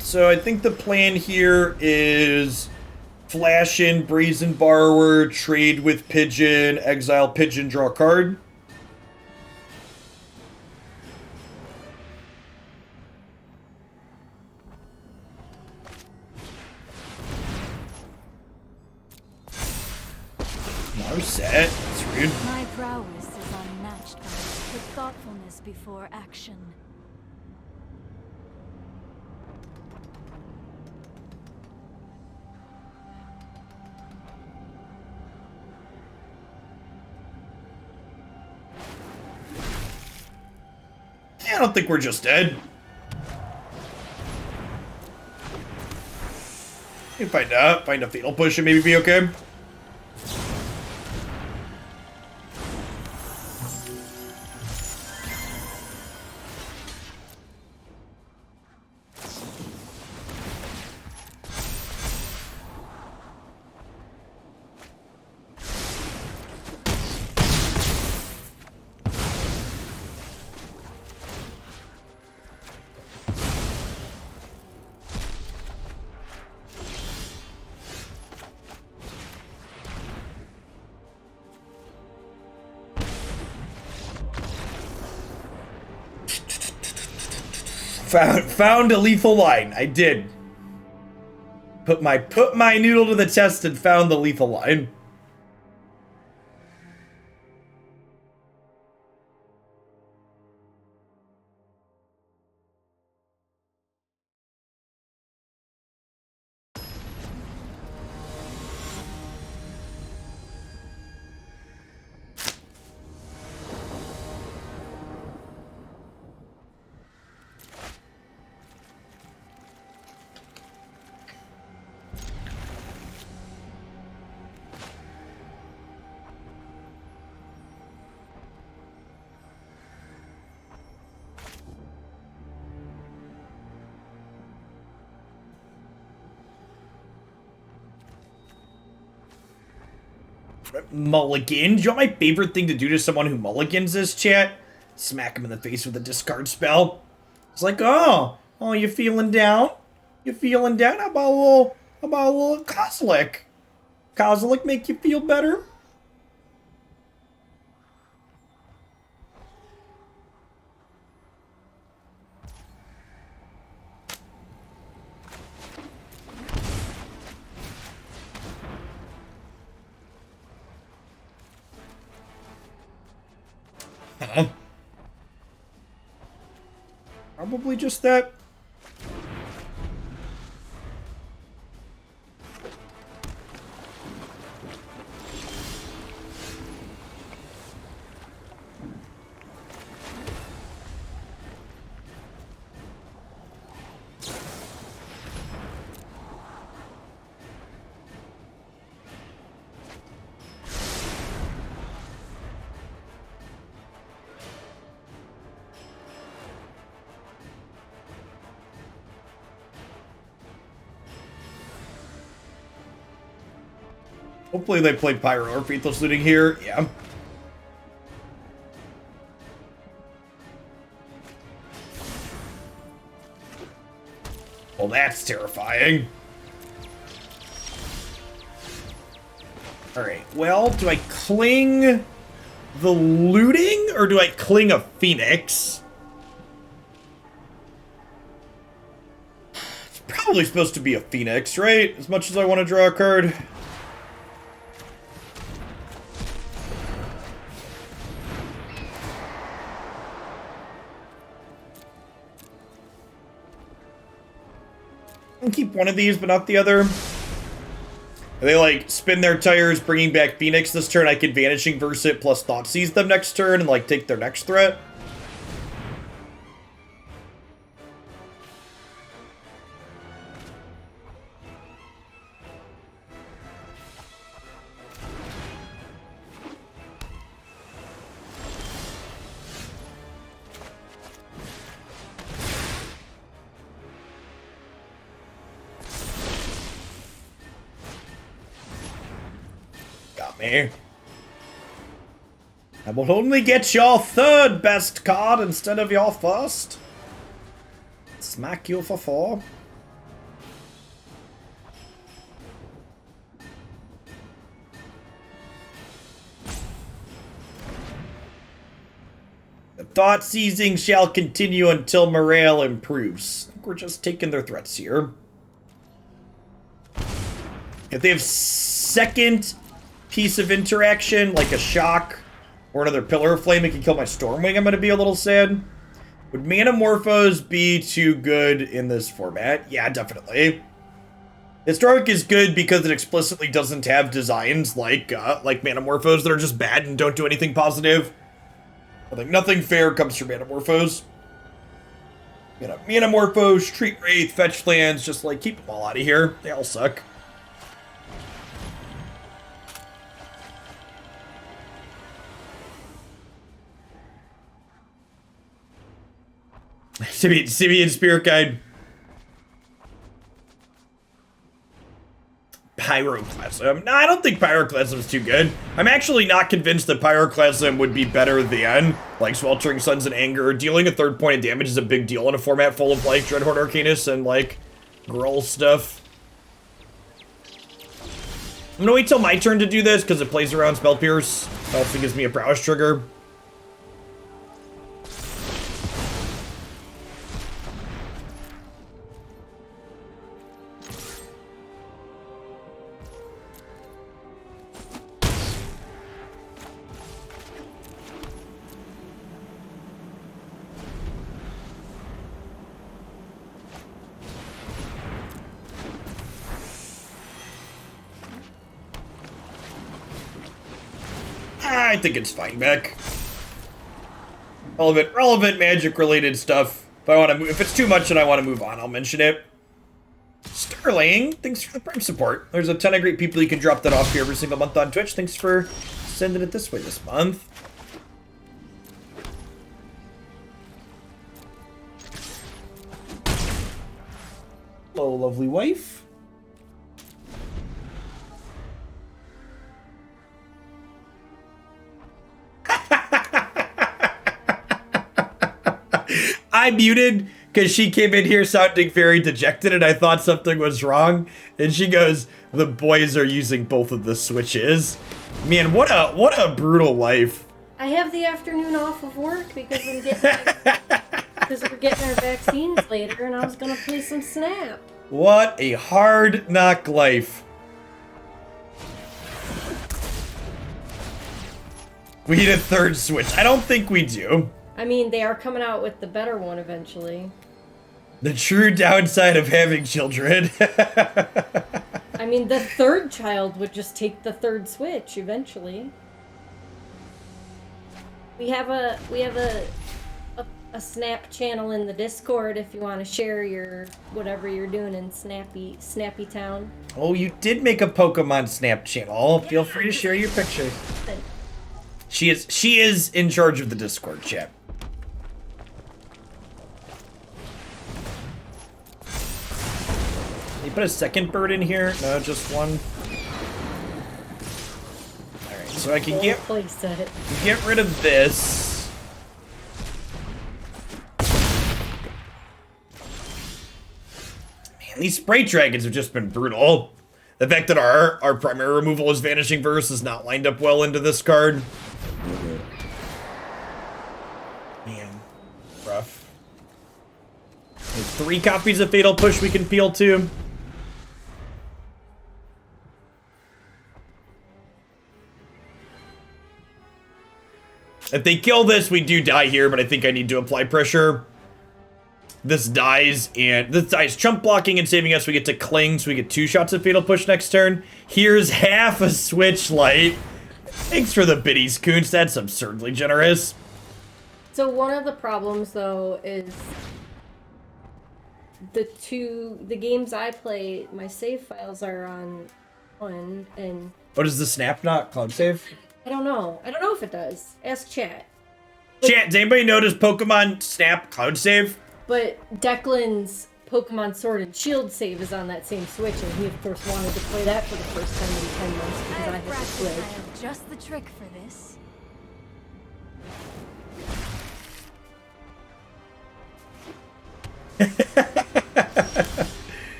So I think the plan here is flash in Brazen Borrower, trade with Pigeon, exile Pigeon, draw a card. No set. That's rude. My prowess is unmatched by with thoughtfulness before action. I don't think we're just dead. You find a Fatal Push and maybe be okay. Found a lethal line. I did. Put my noodle to the test and found the lethal line. Mulligan. Do you know what my favorite thing to do to someone who mulligans is, chat? Smack him in the face with a discard spell. It's like, oh, you feeling down? You feeling down? How about a little Kozilek? Kozilek make you feel better? Probably just that. Hopefully they play Pyro or Faithless Looting here. Yeah. Well, that's terrifying. Alright, well, do I cling the looting or do I cling a Phoenix? It's probably supposed to be a Phoenix, right? As much as I want to draw a card. Keep one of these, but not the other. They like spin their tires, bringing back Phoenix this turn. I can Vanishing Verse it plus Thoughtseize them next turn and like take their next threat. Me. I will only get your third best card instead of your first. Smack you for 4. The thought seizing shall continue until morale improves. I think we're just taking their threats here. If they have second piece of interaction, like a shock or another Pillar of Flame, it can kill my Stormwing, I'm going to be a little sad. Would Manamorphose be too good in this format? Yeah, definitely. Historic is good because it explicitly doesn't have designs like Manamorphose that are just bad and don't do anything positive. I think nothing fair comes from Manamorphose. You know, Manamorphose, Treat Wraith, Fetch lands, just like keep them all out of here. They all suck. Simeon Spirit Guide. Pyroclasm. No, I don't think Pyroclasm is too good. I'm actually not convinced that Pyroclasm would be better than, like, Sweltering Suns and Anger. Dealing a third point of damage is a big deal in a format full of, like, Dreadhorde Arcanus and, like, Gruul stuff. I'm gonna wait till my turn to do this, because it plays around Spell Pierce. It also gives me a Prowess trigger. I think it's fine back. Relevant magic-related stuff. If I want to move, if it's too much and I want to move on, I'll mention it. Sterling, thanks for the Prime support. There's a ton of great people you can drop that off here every single month on Twitch. Thanks for sending it this way this month. Hello, lovely wife. I muted because she came in here sounding very dejected and I thought something was wrong. And she goes, the boys are using both of the switches. Man, what a brutal life. I have the afternoon off of work because I'm getting because we're getting our vaccines later, and I was gonna play some Snap. What a hard knock life. We need a third switch. I don't think we do. I mean, they are coming out with the better one eventually. The true downside of having children. I mean, the third child would just take the third switch eventually. We have a Snap channel in the Discord if you want to share your whatever you're doing in Snappy Town. Oh, you did make a Pokemon Snap channel. Feel free to share your pictures. She is in charge of the Discord chat. You put a second bird in here? No, just one. Alright, so I can get rid of this. Man, these spray dragons have just been brutal. The fact that our primary removal is Vanishing Verse is not lined up well into this card. Man, rough. There's 3 copies of Fatal Push we can peel to. If they kill this, we do die here, but I think I need to apply pressure. This dies chump blocking and saving us. We get to cling, so we get 2 shots of Fatal Push next turn. Here's half a Switch Light. Thanks for the biddies, Coons. That's absurdly generous. So one of the problems, though, is the games I play, my save files are on one, and... What is the Snap not cloud save? I don't know. I don't know if it does. Ask chat. Chat, does anybody notice Pokemon Snap cloud save? But Declan's Pokemon Sword and Shield save is on that same Switch, and he, of course, wanted to play that for the first time in 10 months because I had the Switch. I have just the trick for this.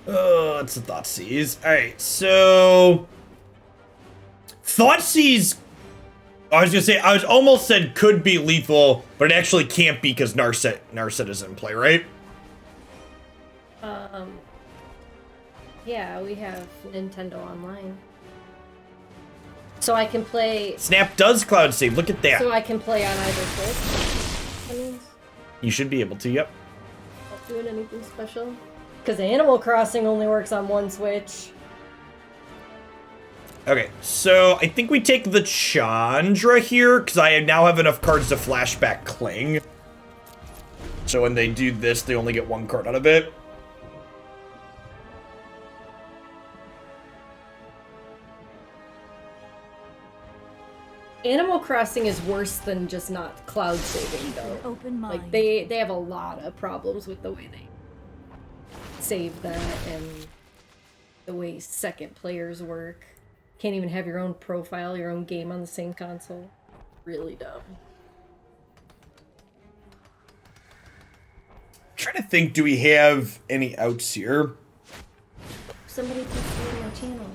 Oh, it's a Thoughtseize. Alright, so... Thoughtseize... I was gonna say, I was almost said could be lethal, but it actually can't be because Narset is in play, right? Yeah, we have Nintendo Online. So I can play... Snap does cloud save, look at that. So I can play on either Switch. That means You should be able to, yep. not doing anything special. Because Animal Crossing only works on one Switch. Okay, so I think we take the Chandra here, because I now have enough cards to flashback Cling. So when they do this, they only get 1 card out of it. Animal Crossing is worse than just not cloud saving, though. Open mind. Like, they have a lot of problems with the way they save that and the way second players work. Can't even have your own profile, your own game on the same console. Really dumb. I'm trying to think, do we have any outs here? Somebody posted on my channel.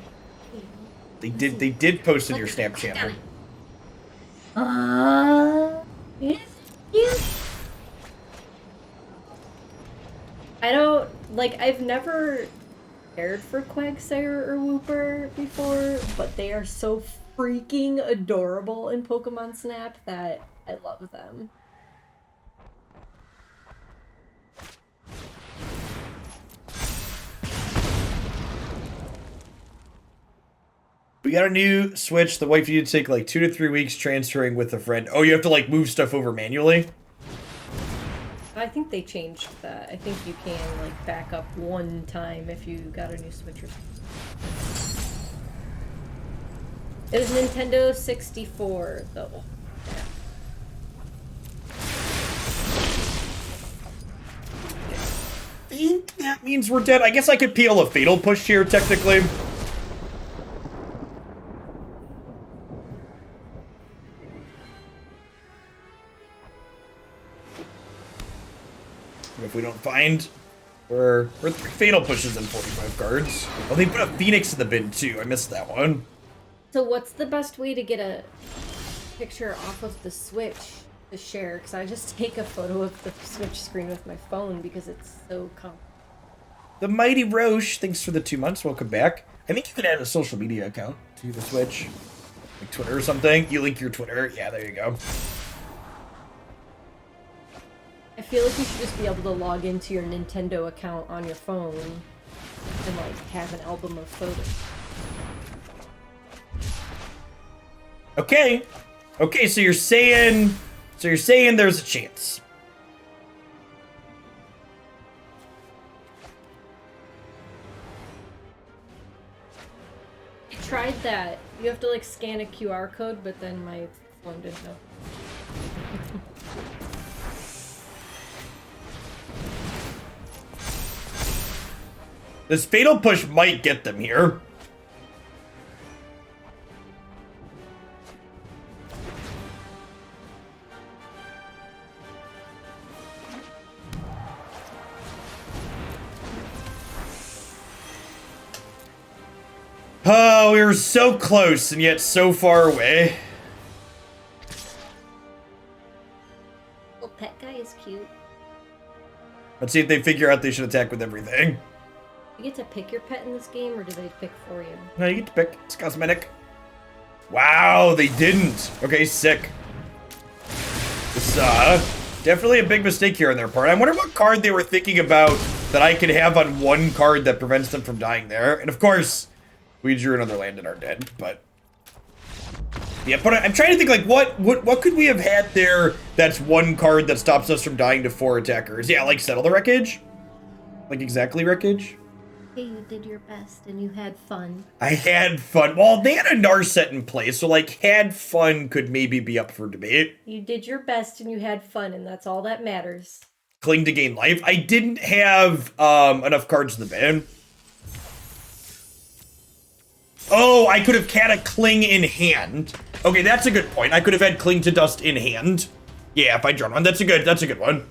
They did post in your Snap channel. Yes. I don't, like, I've never cared for Quagsire or Wooper before, but they are so freaking adorable in Pokemon Snap that I love them. We got a new Switch. The wife needed to take like 2 to 3 weeks transferring with a friend. Oh, you have to like move stuff over manually? I think they changed that. I think you can like back up 1 time if you got a new Switch. It was Nintendo 64 though. I think that means we're dead. I guess I could peel a Fatal Push here, technically. we don't find. We're 3 Fatal Pushes and 45 cards. Oh, they put a Phoenix in the bin too. I missed that one. So what's the best way to get a picture off of the Switch to share? Because I just take a photo of the Switch screen with my phone because it's so comfortable. The Mighty Roche, thanks for the 2 months. Welcome back. I think you can add a social media account to the Switch. Like Twitter or something. You link your Twitter. Yeah, there you go. I feel like you should just be able to log into your Nintendo account on your phone and like have an album of photos. Okay. Okay, so you're saying there's a chance. I tried that. You have to like scan a QR code, but then my phone didn't know. This Fatal Push might get them here. Oh, we were so close and yet so far away. Oh, pet guy is cute. Let's see if they figure out they should attack with everything. You get to pick your pet in this game, or do they pick for you? No, you get to pick. It's cosmetic. Wow, they didn't. Okay, sick. This, definitely a big mistake here on their part. I wonder what card they were thinking about that I could have on one card that prevents them from dying there. And of course, we drew another land and are dead, but... Yeah, but I'm trying to think, like, what could we have had there that's one card that stops us from dying to 4 attackers? Yeah, like Settle the Wreckage? Like, exactly Wreckage? Hey, you did your best and you had fun. I had fun. Well, they had a Narset in place, so, like, had fun could maybe be up for debate. You did your best and you had fun, and that's all that matters. Cling to gain life. I didn't have enough cards in the bin. Oh, I could have had a Cling in hand. Okay, that's a good point. I could have had Cling to Dust in hand. Yeah, if I drawn one. That's a good one.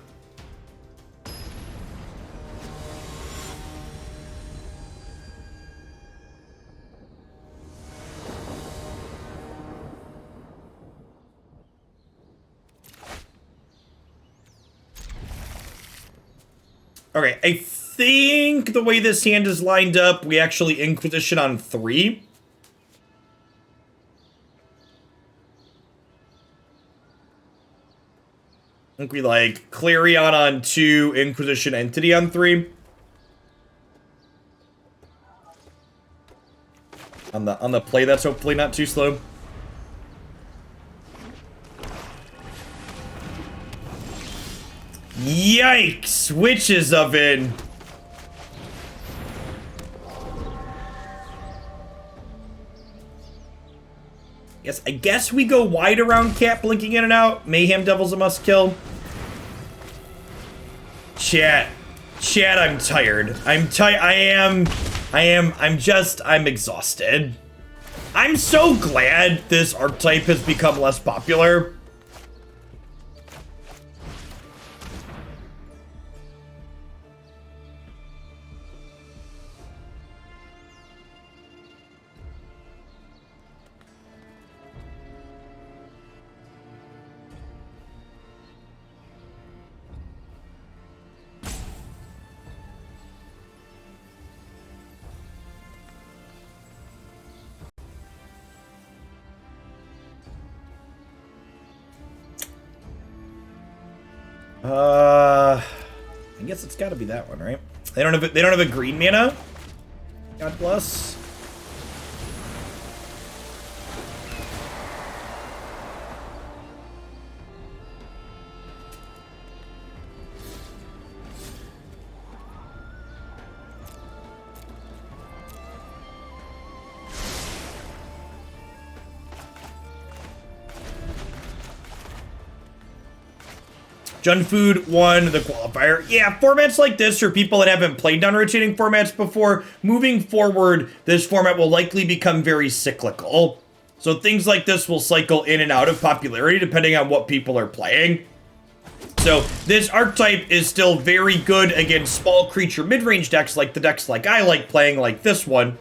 Okay, I think the way this hand is lined up, we actually Inquisition on 3. I think we like Clarion on 2, Inquisition Entity on 3. On the play, that's hopefully not too slow. Yikes! Witch's Oven! Yes, I guess we go wide around Cat blinking in and out. Mayhem Devil's a must kill. Chat, I'm tired. I'm exhausted. I'm so glad this archetype has become less popular. I guess it's got to be that one, right? They don't have a green mana. God bless. Jund Food won the qualifier. Yeah, formats like this, for people that haven't played non-rotating formats before, moving forward, this format will likely become very cyclical. So things like this will cycle in and out of popularity depending on what people are playing. So this archetype is still very good against small creature mid-range decks like the decks like I like playing, like this one.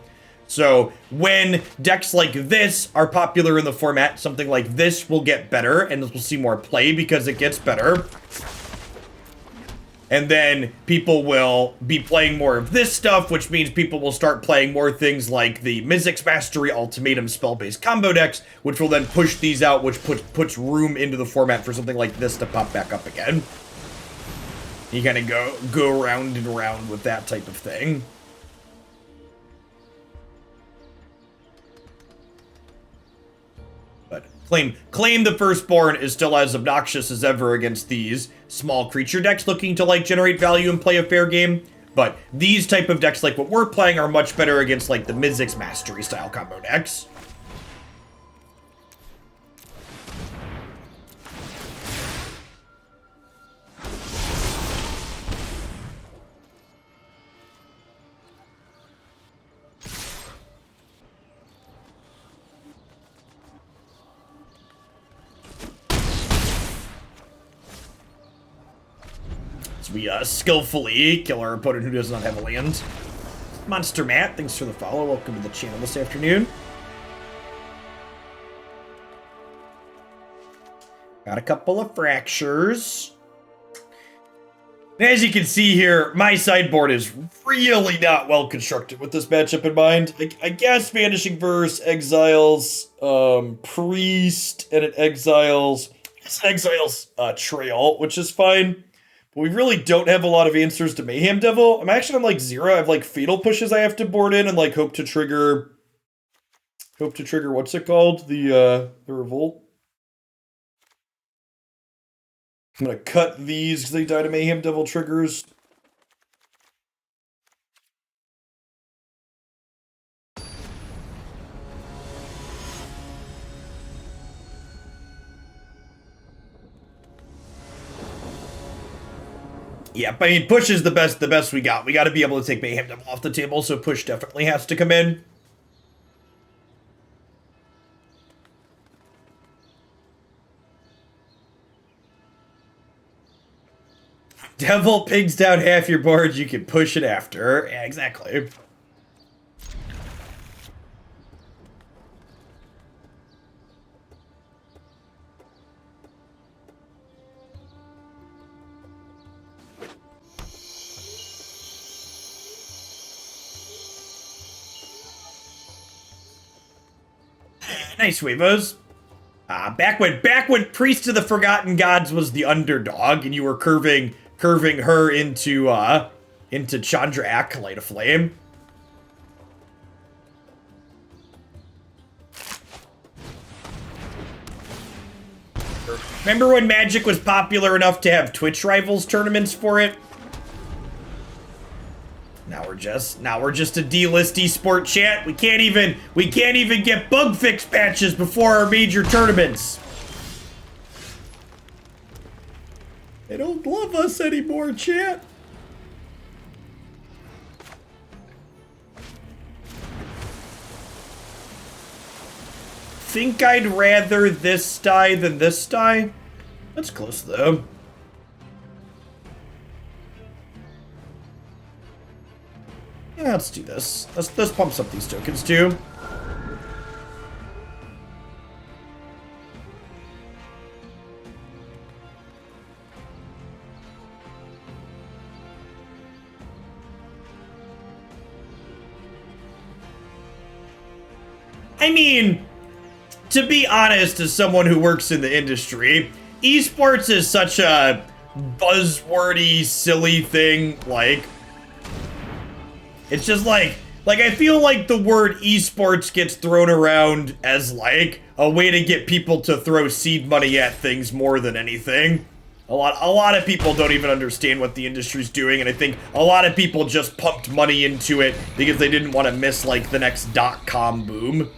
So when decks like this are popular in the format, something like this will get better, and we'll see more play because it gets better. And then people will be playing more of this stuff, which means people will start playing more things like the Mizzix Mastery Ultimatum spell-based combo decks, which will then push these out, which puts room into the format for something like this to pop back up again. You kind of go round and round with that type of thing. But claim the Firstborn is still as obnoxious as ever against these small creature decks looking to like generate value and play a fair game. But these type of decks like what we're playing are much better against like the Mizzix Mastery style combo decks. We skillfully kill our opponent who does not have a land. Monster Matt, thanks for the follow. Welcome to the channel this afternoon. Got a couple of fractures. And as you can see here, my sideboard is really not well constructed with this matchup in mind. I guess Vanishing Verse exiles Priest, and it exiles Trail, which is fine. But we really don't have a lot of answers to Mayhem Devil. I'm actually on like 0. I have like Fatal Pushes I have to board in and like hope to trigger what's it called? The Revolt. I'm gonna cut these because they die to Mayhem Devil triggers. Yeah, I mean, push is the best we got. We got to be able to take Mayhem Devil off the table, so push definitely has to come in. Devil pigs down half your board, you can push it after. Yeah, exactly. Nice, Weavos. Back when Priest of the Forgotten Gods was the underdog, and you were curving her into Chandra Acolyte of Flame. Remember when Magic was popular enough to have Twitch Rivals tournaments for it? Now we're just a D-list esport chat. We can't even get bug fix patches before our major tournaments. They don't love us anymore, chat. Think I'd rather this die than this die? That's close though. Yeah, let's do this. Let's pump up these tokens too. I mean, to be honest, as someone who works in the industry, esports is such a buzzwordy, silly thing, like, it's just like I feel like the word esports gets thrown around as like a way to get people to throw seed money at things more than anything. A lot of people don't even understand what the industry's doing, and I think a lot of people just pumped money into it because they didn't want to miss like the next .com boom.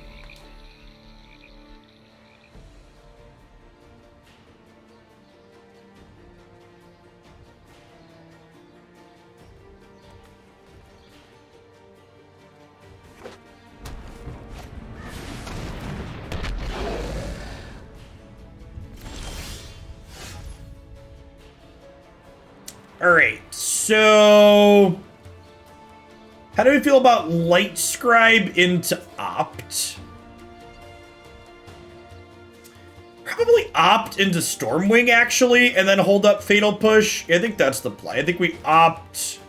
Alright, so... How do we feel about Lightscribe into Opt? Probably Opt into Stormwing, actually, and then hold up Fatal Push. Yeah, I think that's the play. I think we Opt...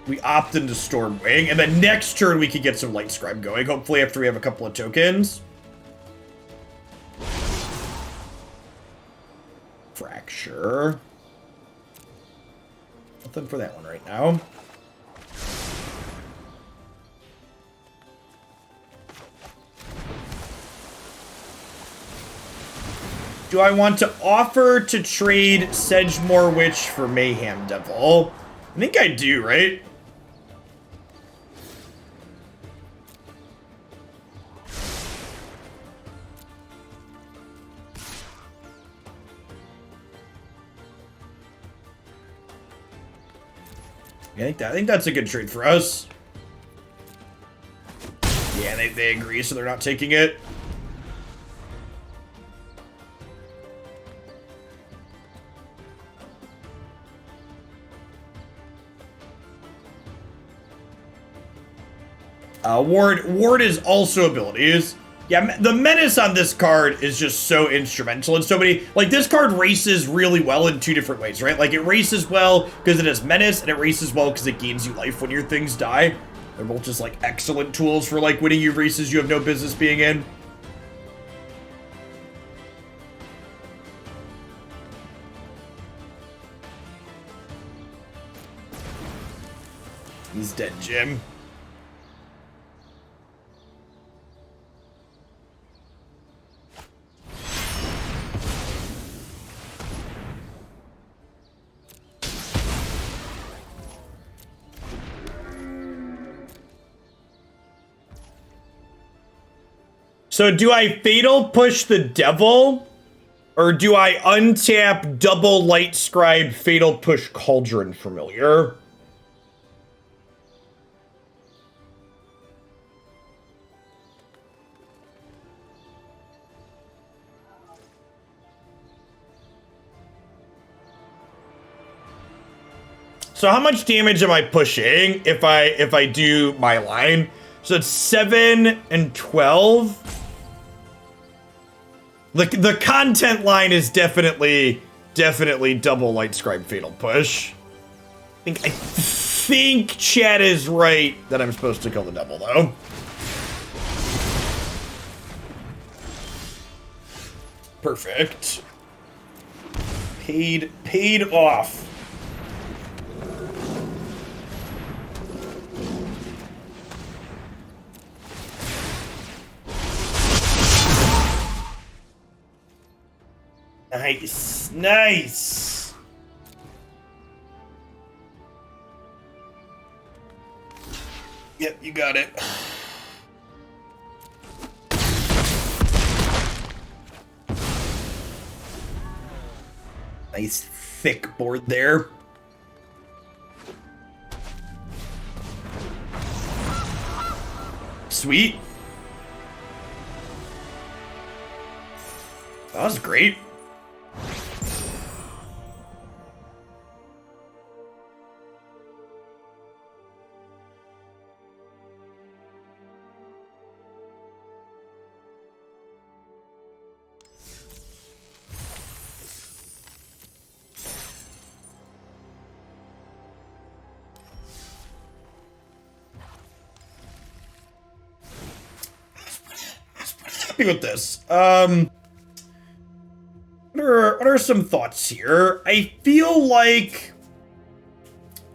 We Opt into Stormwing, and then next turn we can get some Lightscribe going, hopefully after we have a couple of tokens. Fracture. Nothing for that one right now. Do I want to offer to trade Sedgemoor Witch for Mayhem Devil? I think I do, right? I think that's a good trade for us. Yeah, they agree, so they're not taking it. Ward is also abilities. Yeah, the menace on this card is just so instrumental in so many... Like, this card races really well in two different ways, right? Like, it races well because it has menace, and it races well because it gains you life when your things die. They're both just, like, excellent tools for, like, winning you races you have no business being in. He's dead, Jim. So do I Fatal Push the Devil, or do I untap double Lightscribe Fatal Push Cauldron Familiar? So how much damage am I pushing if I do my line? So it's 7 and 12. The content line is definitely double Lightscribe Fatal Push. I think chat is right that I'm supposed to kill the devil though. Perfect. Paid off. Nice, nice. Yep, you got it. Nice thick board there. Sweet. That was great. With this. What are some thoughts here? I feel like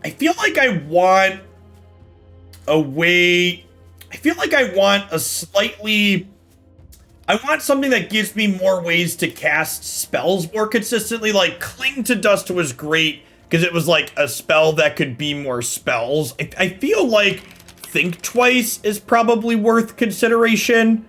I want a way. I feel like I want a slightly. I want something that gives me more ways to cast spells more consistently. Like Cling to Dust was great because it was like a spell that could be more spells. I feel like Think Twice is probably worth consideration.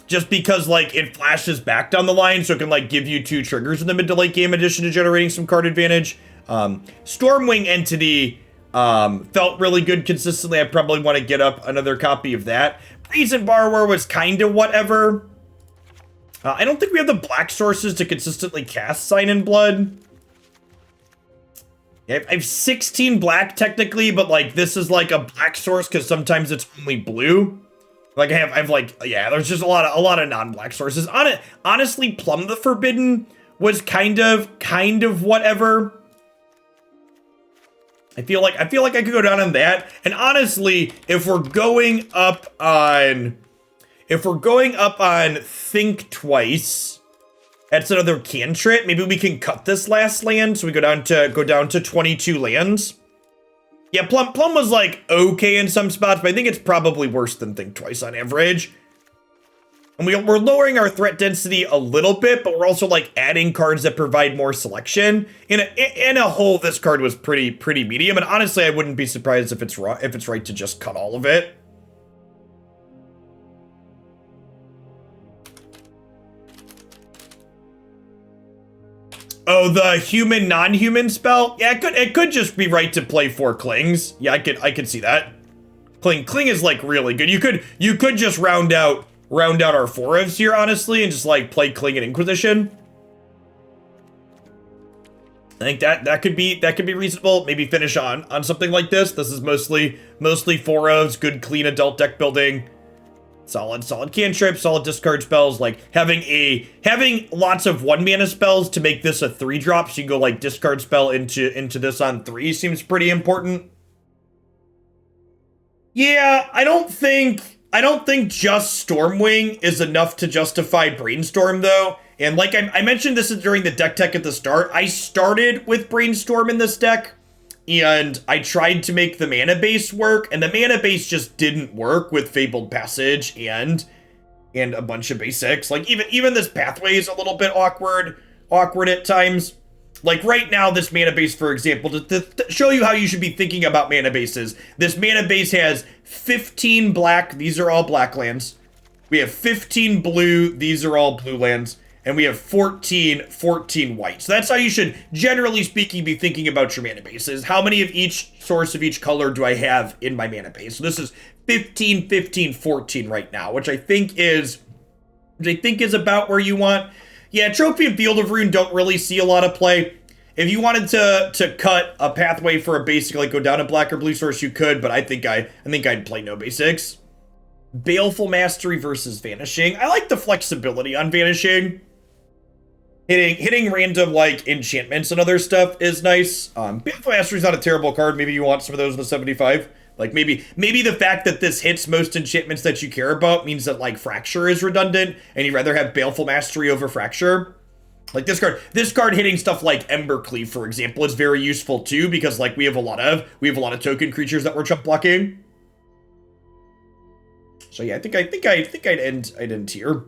Just because like it flashes back down the line, so it can like give you 2 triggers in the mid to late game in addition to generating some card advantage. Stormwing Entity felt really good consistently. I probably want to get up another copy of that. Brazen Borrower was kind of whatever. I don't think we have the black sources to consistently cast Sign in Blood. Yeah, I have 16 black technically, but like this is like a black source because sometimes it's only blue. Like I've like, yeah, there's just a lot of non-black sources. Honestly, Plumb the Forbidden was kind of whatever. I feel like I could go down on that. And honestly, if we're going up on Think Twice, that's another cantrip. Maybe we can cut this last land, so we go down to 22 lands. Yeah, Plum was like okay in some spots, but I think it's probably worse than Think Twice on average. And we're lowering our threat density a little bit, but we're also like adding cards that provide more selection. In a whole, this card was pretty medium, and honestly, I wouldn't be surprised if it's right to just cut all of it. Oh, the human non-human spell? Yeah, it could just be right to play 4 Clings. Yeah, I could see that. Cling is like really good. You could just round out our 4-ofs here, honestly, and just like play Cling and Inquisition. I think that could be reasonable. Maybe finish on something like this. This is mostly 4-ofs, good clean adult deck building. Solid cantrip, solid discard spells, like having lots of 1-mana spells to make this a 3-drop, so you can go like discard spell into this on 3 seems pretty important. Yeah, I don't think just Stormwing is enough to justify Brainstorm though. And like I mentioned this during the deck tech at the start, I started with Brainstorm in this deck. And I tried to make the mana base work, and the mana base just didn't work with Fabled Passage and a bunch of basics. Like even this pathway is a little bit awkward at times. Like right now, this mana base, for example, to show you how you should be thinking about mana bases. This mana base has 15 black. These are all black lands. We have 15 blue. These are all blue lands. And we have 14 white. So that's how you should, generally speaking, be thinking about your mana bases. How many of each source of each color do I have in my mana base? So this is 15, 15, 14 right now, which I think is about where you want. Yeah, Trophy and Field of Rune don't really see a lot of play. If you wanted to cut a pathway for a basic, like go down a black or blue source, you could, but I think I'd play no basics. Baleful Mastery versus Vanishing. I like the flexibility on Vanishing. Hitting random, like, enchantments and other stuff is nice. Baleful Mastery is not a terrible card. Maybe you want some of those in the 75. Like, maybe the fact that this hits most enchantments that you care about means that, like, Fracture is redundant, and you'd rather have Baleful Mastery over Fracture. Like, this card hitting stuff like Embercleave, for example, is very useful, too, because, like, we have a lot of token creatures that we're chump blocking. So, yeah, I think I'd end here.